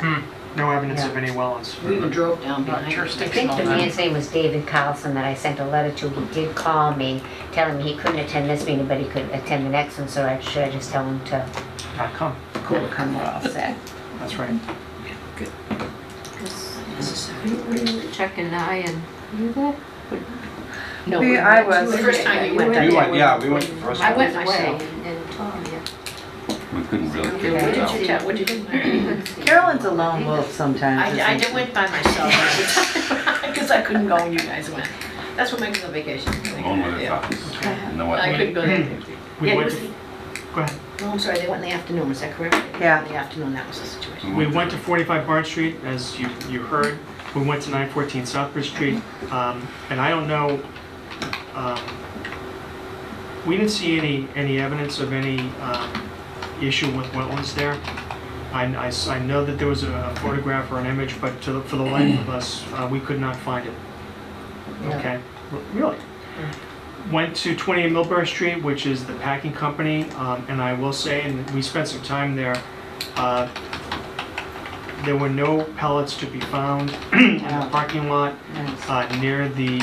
[SPEAKER 1] no evidence of any wetlands.
[SPEAKER 10] We even drove down behind.
[SPEAKER 6] I think
[SPEAKER 8] Jurisdictional
[SPEAKER 6] the
[SPEAKER 8] then.
[SPEAKER 6] man's name was David Carlson that I sent a letter to. He did call me, telling me he couldn't attend this meeting, but he could attend the next one, so should I just tell him to
[SPEAKER 1] Come,
[SPEAKER 6] cool, come, we're all set.
[SPEAKER 1] that's right.
[SPEAKER 6] Chuck and I and you there?
[SPEAKER 10] No,
[SPEAKER 2] We-
[SPEAKER 10] we
[SPEAKER 2] I
[SPEAKER 10] went.
[SPEAKER 2] was.
[SPEAKER 10] The first time you went.
[SPEAKER 9] We went, yeah, we went the first
[SPEAKER 10] I
[SPEAKER 9] time.
[SPEAKER 10] went myself.
[SPEAKER 6] And Tom, yeah.
[SPEAKER 3] We couldn't really
[SPEAKER 10] What
[SPEAKER 3] figure it
[SPEAKER 10] did
[SPEAKER 3] out.
[SPEAKER 10] you tell, what did you?
[SPEAKER 2] Carolyn's a lone wolf sometimes.
[SPEAKER 10] I
[SPEAKER 2] isn't
[SPEAKER 10] did
[SPEAKER 2] she?
[SPEAKER 10] went by myself, because I couldn't go when you guys went. That's what makes it a vacation.
[SPEAKER 3] Alone with the
[SPEAKER 10] Yeah.
[SPEAKER 3] topics. No
[SPEAKER 10] I
[SPEAKER 3] what?
[SPEAKER 10] couldn't go there.
[SPEAKER 1] We
[SPEAKER 10] Yeah, it
[SPEAKER 1] went
[SPEAKER 10] was,
[SPEAKER 1] to, go ahead.
[SPEAKER 10] no, I'm sorry, they went in the afternoon, is that correct?
[SPEAKER 2] Yeah.
[SPEAKER 10] In the afternoon, that was the situation.
[SPEAKER 1] We went to 45 Barn Street, as you heard. We went to 914 Southbridge Street, and I don't know, we didn't see any evidence of any issue with wetlands there. I know that there was a photograph or an image, but for the life of us, we could not find it. Okay, really? Went to 28 Millbury Street, which is the packing company, and I will say, and we spent some time there, there were no pellets to be found in the parking lot near the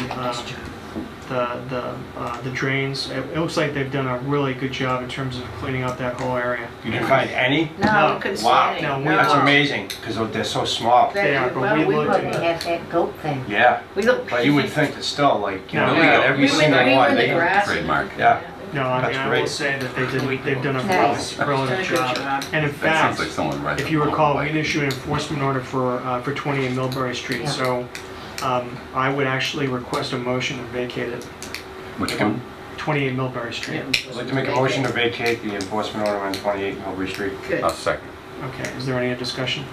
[SPEAKER 1] drains. It looks like they've done a really good job in terms of cleaning up that whole area.
[SPEAKER 9] You didn't find any?
[SPEAKER 10] No,
[SPEAKER 1] No.
[SPEAKER 10] we couldn't see
[SPEAKER 9] Wow.
[SPEAKER 10] any.
[SPEAKER 1] No, we-
[SPEAKER 9] That's amazing, because they're so small.
[SPEAKER 1] They are, but
[SPEAKER 10] Well,
[SPEAKER 1] we looked
[SPEAKER 6] Well,
[SPEAKER 1] at
[SPEAKER 6] they have that goat thing.
[SPEAKER 9] Yeah,
[SPEAKER 10] We looked.
[SPEAKER 9] but you would think that still, like, you know,
[SPEAKER 1] No.
[SPEAKER 9] they got every
[SPEAKER 10] We went,
[SPEAKER 9] single
[SPEAKER 10] we
[SPEAKER 9] one.
[SPEAKER 10] went the
[SPEAKER 9] They-
[SPEAKER 10] grass.
[SPEAKER 3] Trademark.
[SPEAKER 9] Yeah,
[SPEAKER 1] No, I
[SPEAKER 9] That's
[SPEAKER 1] mean, I will
[SPEAKER 9] great.
[SPEAKER 1] say that they've done a
[SPEAKER 6] Nice.
[SPEAKER 10] Done a
[SPEAKER 1] relative
[SPEAKER 10] good
[SPEAKER 1] job.
[SPEAKER 10] job.
[SPEAKER 1] And in
[SPEAKER 3] That
[SPEAKER 1] fact,
[SPEAKER 3] sounds like someone read
[SPEAKER 1] if
[SPEAKER 3] the
[SPEAKER 1] you
[SPEAKER 3] wrong
[SPEAKER 1] recall,
[SPEAKER 3] way.
[SPEAKER 1] we'd issued an enforcement order for 28 Millbury Street,
[SPEAKER 6] Yeah.
[SPEAKER 1] so I would actually request a motion to vacate it,
[SPEAKER 3] Which one?
[SPEAKER 1] 28 Millbury Street.
[SPEAKER 9] I'd like to make a motion to vacate the enforcement order on 28 Mulberry Street.
[SPEAKER 10] Good.
[SPEAKER 3] A second.
[SPEAKER 1] Okay, is there any discussion?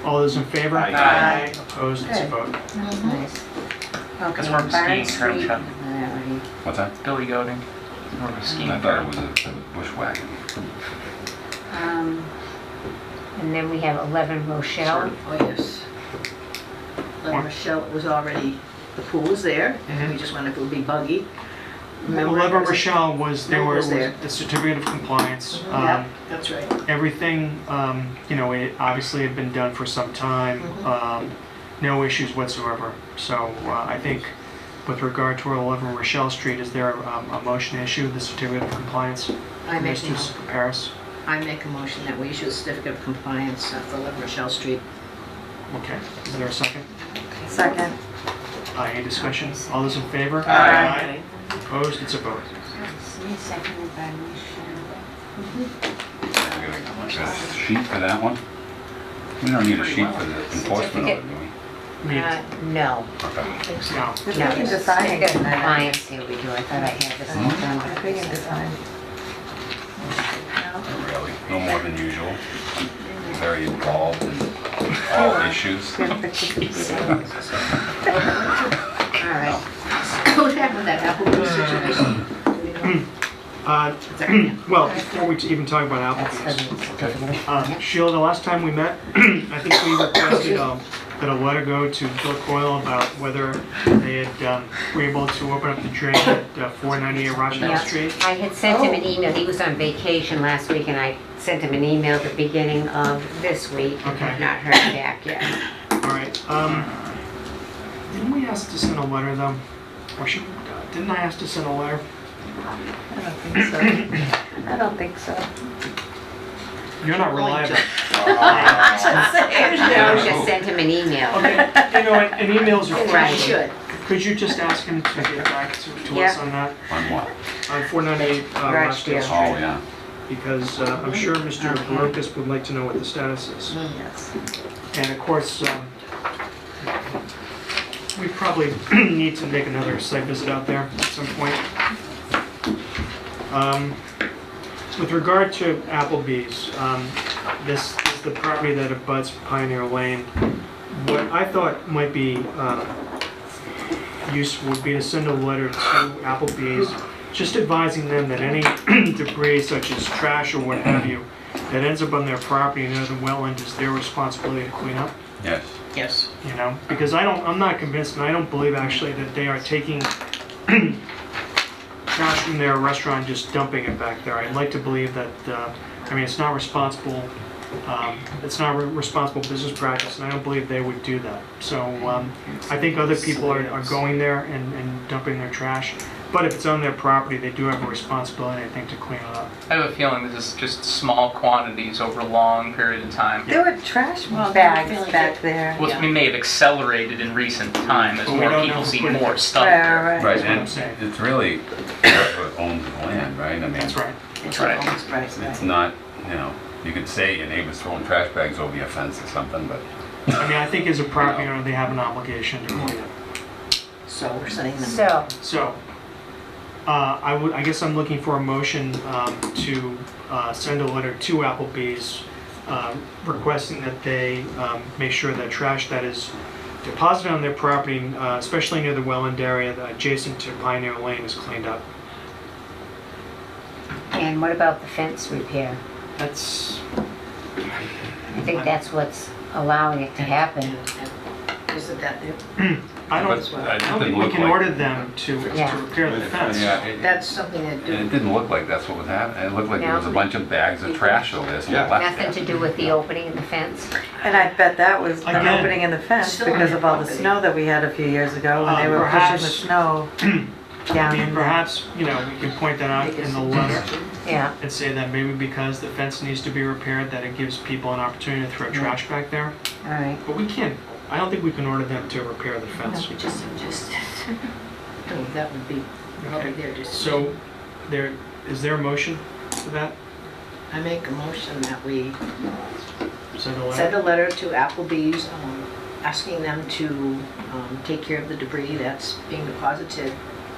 [SPEAKER 1] All those in favor?
[SPEAKER 9] Aye.
[SPEAKER 10] Aye.
[SPEAKER 1] Opposed, it's a vote.
[SPEAKER 6] Nice.
[SPEAKER 8] That's
[SPEAKER 6] Okay,
[SPEAKER 8] where I'm
[SPEAKER 6] Barn
[SPEAKER 8] skiing,
[SPEAKER 6] Street.
[SPEAKER 8] Chuck.
[SPEAKER 3] What's that?
[SPEAKER 8] Billy Goating. Or a skiing.
[SPEAKER 3] I thought it was a bushwhacking.
[SPEAKER 6] And then we have 11 Rochelle.
[SPEAKER 10] Oh, yes. Rochelle was already, the pool was there, we just wondered if it would be buggy. Remember,
[SPEAKER 1] 11
[SPEAKER 10] it was-
[SPEAKER 1] Rochelle there
[SPEAKER 10] No, it was
[SPEAKER 1] was
[SPEAKER 10] there.
[SPEAKER 1] the certificate of compliance.
[SPEAKER 10] Yeah, that's right.
[SPEAKER 1] Everything, it obviously had been done for some time, no issues whatsoever. So I think with regard to 11 Rochelle Street, is there a motion to issue the certificate of compliance?
[SPEAKER 10] I make,
[SPEAKER 1] Mr. Paris?
[SPEAKER 10] I make a motion that we issue a certificate of compliance for 11 Rochelle Street.
[SPEAKER 1] Okay, is there a second?
[SPEAKER 2] Second.
[SPEAKER 1] Any discussion? All those in favor?
[SPEAKER 10] Aye.
[SPEAKER 1] Opposed, it's a vote.
[SPEAKER 6] Seconded by Michelle.
[SPEAKER 3] We got a sheet for that one? We don't need a sheet for the enforcement order, do we?
[SPEAKER 6] No.
[SPEAKER 3] Okay.
[SPEAKER 1] No.
[SPEAKER 2] If we
[SPEAKER 6] No.
[SPEAKER 2] can decide
[SPEAKER 6] Certificate of
[SPEAKER 2] tonight.
[SPEAKER 6] compliance, here we do. I thought I had this all done, but
[SPEAKER 2] If we can decide.
[SPEAKER 3] no more than usual. I'm very involved in all issues.
[SPEAKER 6] All right.
[SPEAKER 10] What happened with that Applebee's situation?
[SPEAKER 1] Well, before we even talk about Applebee's, Sheila, the last time we met, I think we requested that a letter go to Bill Coyle about whether they had, were able to open up the drain at 498 Rochdale Street.
[SPEAKER 6] I had sent him an email, he was on vacation last week, and I sent him an email at the beginning of this week.
[SPEAKER 1] Okay.
[SPEAKER 6] I've not heard back yet.
[SPEAKER 1] All right. Didn't we ask to send a letter though? Or didn't I ask to send a letter?
[SPEAKER 2] I don't think so. I don't think so.
[SPEAKER 1] You're not reliable.
[SPEAKER 6] I just sent him an email.
[SPEAKER 1] Okay, you know, and emails are
[SPEAKER 6] Right.
[SPEAKER 10] You
[SPEAKER 1] fresh.
[SPEAKER 10] should.
[SPEAKER 1] Could you just ask him to get back to us on that?
[SPEAKER 3] On what?
[SPEAKER 1] On 498 Rochdale Street?
[SPEAKER 3] Oh, yeah.
[SPEAKER 1] Because I'm sure Mr. Barocas would like to know what the status is.
[SPEAKER 2] Yes.
[SPEAKER 1] And of course, we probably need to make another site visit out there at some point. With regard to Applebee's, this is the property that abuts Pioneer Lane. What I thought might be useful would be to send a letter to Applebee's, just advising them that any debris such as trash or what have you that ends up on their property near the wetland is their responsibility to clean up.
[SPEAKER 3] Yes.
[SPEAKER 10] Yes.
[SPEAKER 1] You know, because I'm not convinced, and I don't believe actually that they are taking trash from their restaurant and just dumping it back there. I'd like to believe that, I mean, it's not responsible business practice, and I don't believe they would do that. So I think other people are going there and dumping their trash. But if it's on their property, they do have a responsibility, I think, to clean it up.
[SPEAKER 8] I have a feeling this is just small quantities over a long period of time.
[SPEAKER 2] There were trash
[SPEAKER 10] Well, I
[SPEAKER 2] bags
[SPEAKER 10] feel like
[SPEAKER 2] back there.
[SPEAKER 8] Well, we may have accelerated in recent time as
[SPEAKER 1] But we
[SPEAKER 8] more
[SPEAKER 1] don't
[SPEAKER 8] people
[SPEAKER 1] know
[SPEAKER 8] see
[SPEAKER 1] who put it
[SPEAKER 8] more
[SPEAKER 1] there.
[SPEAKER 8] stuff.
[SPEAKER 2] Right,
[SPEAKER 8] there.
[SPEAKER 2] right.
[SPEAKER 3] Right,
[SPEAKER 1] That's what I'm
[SPEAKER 3] and
[SPEAKER 1] saying.
[SPEAKER 3] it's really whoever owns the land, right? I mean,
[SPEAKER 1] That's right.
[SPEAKER 10] It's
[SPEAKER 8] Right.
[SPEAKER 10] almost right.
[SPEAKER 3] it's not, you know, you could say your neighbor's throwing trash bags over your fence or something, but
[SPEAKER 1] I mean, I think as a property owner, they have an obligation to clean it.
[SPEAKER 10] So we're sending them.
[SPEAKER 6] So,
[SPEAKER 1] So, I guess I'm looking for a motion to send a letter to Applebee's requesting that they make sure that trash that is deposited on their property, especially near the wetland area adjacent to Pioneer Lane, is cleaned up.
[SPEAKER 6] and what about the fence repair?
[SPEAKER 1] That's,
[SPEAKER 6] I think that's what's allowing it to happen.
[SPEAKER 10] Isn't that there?
[SPEAKER 1] I don't,
[SPEAKER 3] But
[SPEAKER 1] I
[SPEAKER 3] it
[SPEAKER 1] don't
[SPEAKER 3] didn't
[SPEAKER 1] think we
[SPEAKER 3] look
[SPEAKER 1] can
[SPEAKER 3] like-
[SPEAKER 1] order them to
[SPEAKER 6] Yeah.
[SPEAKER 1] repair the fence.
[SPEAKER 3] yeah,
[SPEAKER 10] That's something that
[SPEAKER 3] and it didn't look like that's what was happening. It looked like there was a bunch of bags of trash over there, someone left
[SPEAKER 6] Nothing to
[SPEAKER 3] there.
[SPEAKER 6] do with the opening of the fence?
[SPEAKER 2] And I bet that was an
[SPEAKER 1] Again,
[SPEAKER 2] opening in the fence
[SPEAKER 10] still on
[SPEAKER 2] because
[SPEAKER 10] your
[SPEAKER 2] of all the
[SPEAKER 10] property.
[SPEAKER 2] snow that we had a few years ago when they were pushing the
[SPEAKER 1] perhaps-
[SPEAKER 2] snow
[SPEAKER 1] I
[SPEAKER 2] down
[SPEAKER 1] mean,
[SPEAKER 2] in there.
[SPEAKER 1] perhaps, you know, we can point that out in the letter
[SPEAKER 6] Yeah.
[SPEAKER 1] and say that maybe because the fence needs to be repaired, that it gives people an opportunity to throw trash back there.
[SPEAKER 6] All right.
[SPEAKER 1] But we can't, I don't think we can order them to repair the fence.
[SPEAKER 10] we just suggested. No, that would be probably there just.
[SPEAKER 1] So, is there a motion for that?
[SPEAKER 10] I make a motion that we
[SPEAKER 1] Send a
[SPEAKER 10] send
[SPEAKER 1] letter?
[SPEAKER 10] a letter to Applebee's, asking them to take care of the debris that's being deposited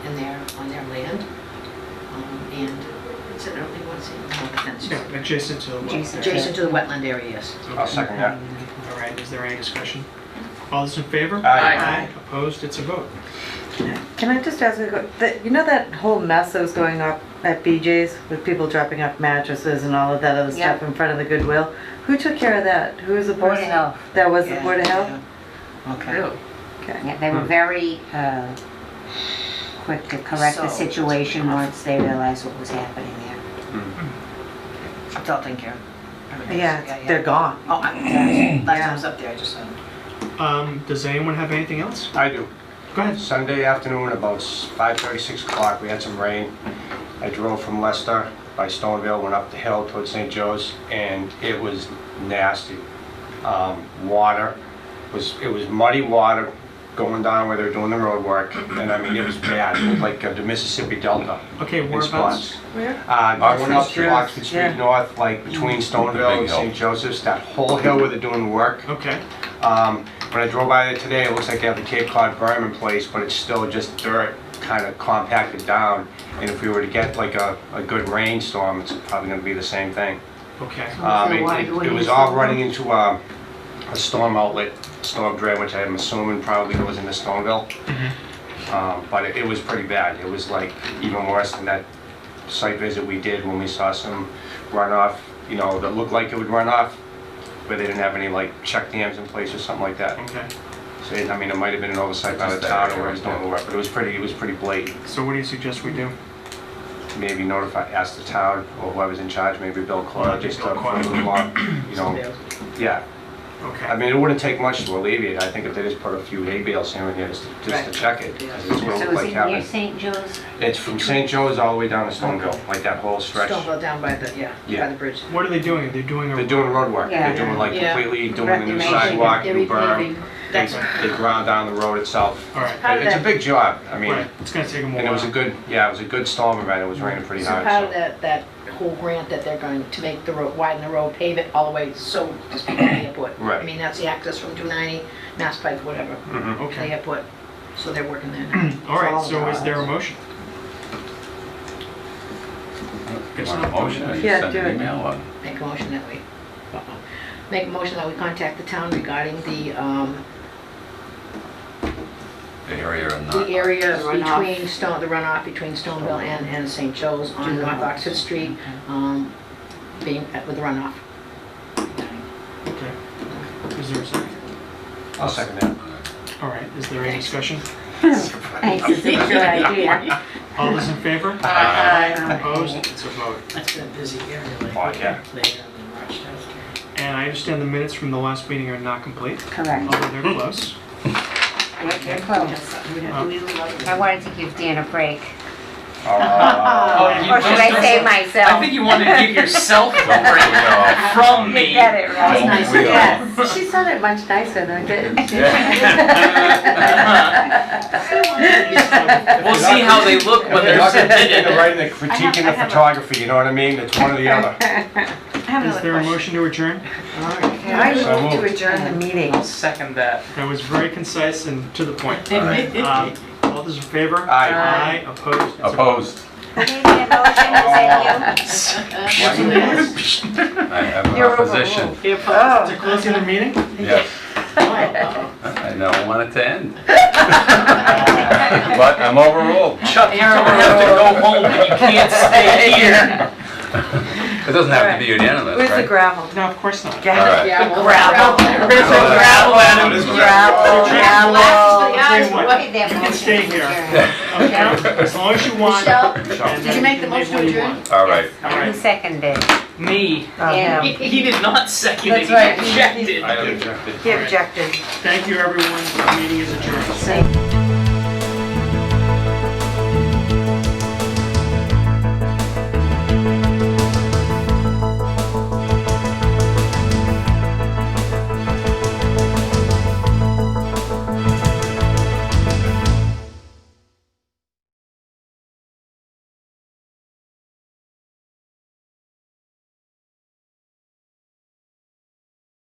[SPEAKER 10] on their land. And it's an early one, see, no fence.
[SPEAKER 1] Yeah, adjacent to the wetland.
[SPEAKER 10] Adjacent to the wetland area, yes.
[SPEAKER 9] I'll second that.
[SPEAKER 1] All right, is there any discussion? All those in favor?
[SPEAKER 9] Aye.
[SPEAKER 1] Opposed? It's a vote.
[SPEAKER 2] Can I just ask you know that whole mess that was going up at BJ's with people dropping off mattresses and all of that other
[SPEAKER 6] Yeah.
[SPEAKER 2] stuff in front of the Goodwill? Who took care of that? Who was the
[SPEAKER 6] Board of
[SPEAKER 2] person?
[SPEAKER 6] Health.
[SPEAKER 2] That was the Board of Health?
[SPEAKER 10] Okay.
[SPEAKER 2] Okay.
[SPEAKER 6] Yeah, they were very quick to correct the
[SPEAKER 10] So-
[SPEAKER 6] situation once they realized what was happening there.
[SPEAKER 10] It's all taken care of.
[SPEAKER 2] Yeah, they're gone.
[SPEAKER 10] Oh, last time I was up there, I just saw.
[SPEAKER 1] Does anyone have anything else?
[SPEAKER 9] I do.
[SPEAKER 1] Go ahead.
[SPEAKER 9] Sunday afternoon, about 5:30, 6 o'clock, we had some rain. I drove from Leicester by Stoneville, went up the hill towards St. Joe's, and it was nasty. Water, it was muddy water going down where they were doing the road work, and I mean, it was bad. It looked like the Mississippi Delta
[SPEAKER 1] Okay,
[SPEAKER 9] in
[SPEAKER 1] whereabouts?
[SPEAKER 9] spots.
[SPEAKER 2] Where?
[SPEAKER 9] Going up
[SPEAKER 2] Street.
[SPEAKER 9] to Oxford Street
[SPEAKER 2] Yeah.
[SPEAKER 9] North, like between Stoneville and
[SPEAKER 3] hill.
[SPEAKER 9] St. Joseph's, that whole hill where they're doing the work.
[SPEAKER 1] Okay.
[SPEAKER 9] When I drove by there today, it looks like they have the Cape Cod berm in place, but it's still just dirt kind of compacted down. And if we were to get like a good rainstorm, it's probably gonna be the same thing.
[SPEAKER 1] Okay.
[SPEAKER 9] It was all running into a storm outlet, storm drain, which I'm assuming probably goes into Stoneville. But it was pretty bad. It was like even worse than that site visit we did when we saw some runoff, you know, that looked like it would run off, but they didn't have any like check dams in place or something like that.
[SPEAKER 1] Okay.
[SPEAKER 9] So I mean, it might have been an oversight by the town or whoever's doing the work, but it was pretty blatant.
[SPEAKER 1] So what do you suggest we do?
[SPEAKER 9] Maybe ask the town or whoever's in charge, maybe Bill Coyle, just to
[SPEAKER 1] Bill
[SPEAKER 9] put
[SPEAKER 1] Coyle.
[SPEAKER 9] a little more, you know, yeah. I
[SPEAKER 1] Okay.
[SPEAKER 9] mean, it wouldn't take much to alleviate it. I think if they just put a few hay bales here and here just to check it. 'Cause it's gonna
[SPEAKER 6] So
[SPEAKER 9] look
[SPEAKER 6] is
[SPEAKER 9] like
[SPEAKER 6] it near
[SPEAKER 9] havoc.
[SPEAKER 6] St. Joe's?
[SPEAKER 9] It's from St. Joe's all the way down to Stoneville, like that whole stretch.
[SPEAKER 10] Stoneville down by the,
[SPEAKER 9] Yeah.
[SPEAKER 10] by the bridge.
[SPEAKER 1] What are they doing? Are they doing a?
[SPEAKER 9] They're doing road work.
[SPEAKER 6] Yeah.
[SPEAKER 9] They're doing like
[SPEAKER 10] Yeah.
[SPEAKER 9] completely doing the new
[SPEAKER 6] Reclamation.
[SPEAKER 9] sidewalk,
[SPEAKER 10] They're
[SPEAKER 9] new berm.
[SPEAKER 10] repaving.
[SPEAKER 9] They
[SPEAKER 10] That's,
[SPEAKER 9] they ground down the road itself.
[SPEAKER 1] All right.
[SPEAKER 10] How did
[SPEAKER 9] It's a
[SPEAKER 10] that-
[SPEAKER 9] big job. I mean,
[SPEAKER 1] Right. It's gonna take them a
[SPEAKER 9] and it was a
[SPEAKER 1] while.
[SPEAKER 9] good, yeah, it was a good storm event. It was raining pretty
[SPEAKER 10] so
[SPEAKER 9] hard.
[SPEAKER 10] part of
[SPEAKER 9] So.
[SPEAKER 10] that whole grant that they're going to make the road, widen the road, pave it all the way, so just people at the airport.
[SPEAKER 9] Right.
[SPEAKER 10] I mean, that's the access from 290, Mass Pike, whatever,
[SPEAKER 9] Mhm.
[SPEAKER 10] the
[SPEAKER 1] Okay.
[SPEAKER 10] airport, so they're working there now.
[SPEAKER 1] All right. So is there a motion?
[SPEAKER 3] You want a motion or you
[SPEAKER 2] Yeah,
[SPEAKER 3] send
[SPEAKER 2] do
[SPEAKER 3] an
[SPEAKER 2] it.
[SPEAKER 3] email? Or?
[SPEAKER 10] Make a motion that we contact the town regarding the
[SPEAKER 3] The area or not?
[SPEAKER 10] the area
[SPEAKER 5] The runoff.
[SPEAKER 10] between the runoff between Stoneville and St. Joe's on North Oxford Street, being, with the runoff.
[SPEAKER 1] Okay. Is there a second?
[SPEAKER 9] I'll second that.
[SPEAKER 1] All right. Is there any discussion?
[SPEAKER 6] Thanks, it's a good idea.
[SPEAKER 1] All those in favor?
[SPEAKER 2] Aye.
[SPEAKER 1] Opposed? It's a vote.
[SPEAKER 10] That's been a busy area lately.
[SPEAKER 9] Oh, yeah.
[SPEAKER 1] And I understand the minutes from the last meeting are not complete,
[SPEAKER 6] Correct.
[SPEAKER 1] although they're close.
[SPEAKER 6] They're close. I wanted to give Dan a break.
[SPEAKER 8] Oh, you
[SPEAKER 6] Or should I
[SPEAKER 8] just-
[SPEAKER 6] say myself?
[SPEAKER 8] I think you want to give yourself a break from me.
[SPEAKER 6] You get it right.
[SPEAKER 3] Don't
[SPEAKER 10] nice.
[SPEAKER 3] we all?
[SPEAKER 2] Yes, she said it much nicer than I did.
[SPEAKER 8] We'll see how they look when
[SPEAKER 9] They're
[SPEAKER 8] they're
[SPEAKER 9] not gonna
[SPEAKER 8] submitted.
[SPEAKER 9] take right in the critiquing the photography, you know what I mean? It's one or the other.
[SPEAKER 1] Is there a motion to adjourn?
[SPEAKER 2] I
[SPEAKER 9] So
[SPEAKER 2] move to
[SPEAKER 9] moved.
[SPEAKER 2] adjourn the meeting.
[SPEAKER 8] I'll second that.
[SPEAKER 1] That was very concise and to the point.
[SPEAKER 3] All right.
[SPEAKER 1] All those in favor?
[SPEAKER 9] Aye.
[SPEAKER 1] Aye. Opposed? It's a vote.
[SPEAKER 3] Opposed?
[SPEAKER 6] Give me a motion, is that
[SPEAKER 3] I have an
[SPEAKER 2] You're
[SPEAKER 3] opposition.
[SPEAKER 2] Oh.
[SPEAKER 1] To closing the meeting?
[SPEAKER 3] Yes. I don't want it to end. But I'm overruled.
[SPEAKER 8] Chuck, you don't have to go home, but you can't stay here.
[SPEAKER 3] It doesn't have to be unanimous,
[SPEAKER 2] Where's the
[SPEAKER 3] right?
[SPEAKER 2] gravel?
[SPEAKER 1] No, of course not.
[SPEAKER 3] All right.
[SPEAKER 2] Gravel.
[SPEAKER 8] Gravel at him.
[SPEAKER 2] Gravel, gravel.
[SPEAKER 6] you?
[SPEAKER 1] You can stay here. Okay? As long as you want. And
[SPEAKER 10] Did you make the
[SPEAKER 1] then
[SPEAKER 10] motion
[SPEAKER 1] what
[SPEAKER 10] to
[SPEAKER 1] you
[SPEAKER 10] adjourn?
[SPEAKER 1] want.
[SPEAKER 3] All right.
[SPEAKER 1] All
[SPEAKER 6] Who
[SPEAKER 1] right.
[SPEAKER 6] seconded?
[SPEAKER 8] Me.
[SPEAKER 6] Yeah.
[SPEAKER 8] He did not second it,
[SPEAKER 2] That's
[SPEAKER 8] he
[SPEAKER 2] right.
[SPEAKER 8] objected.
[SPEAKER 9] I objected.
[SPEAKER 2] He objected.
[SPEAKER 1] Thank you, everyone. The meeting is adjourned.
[SPEAKER 2] Same.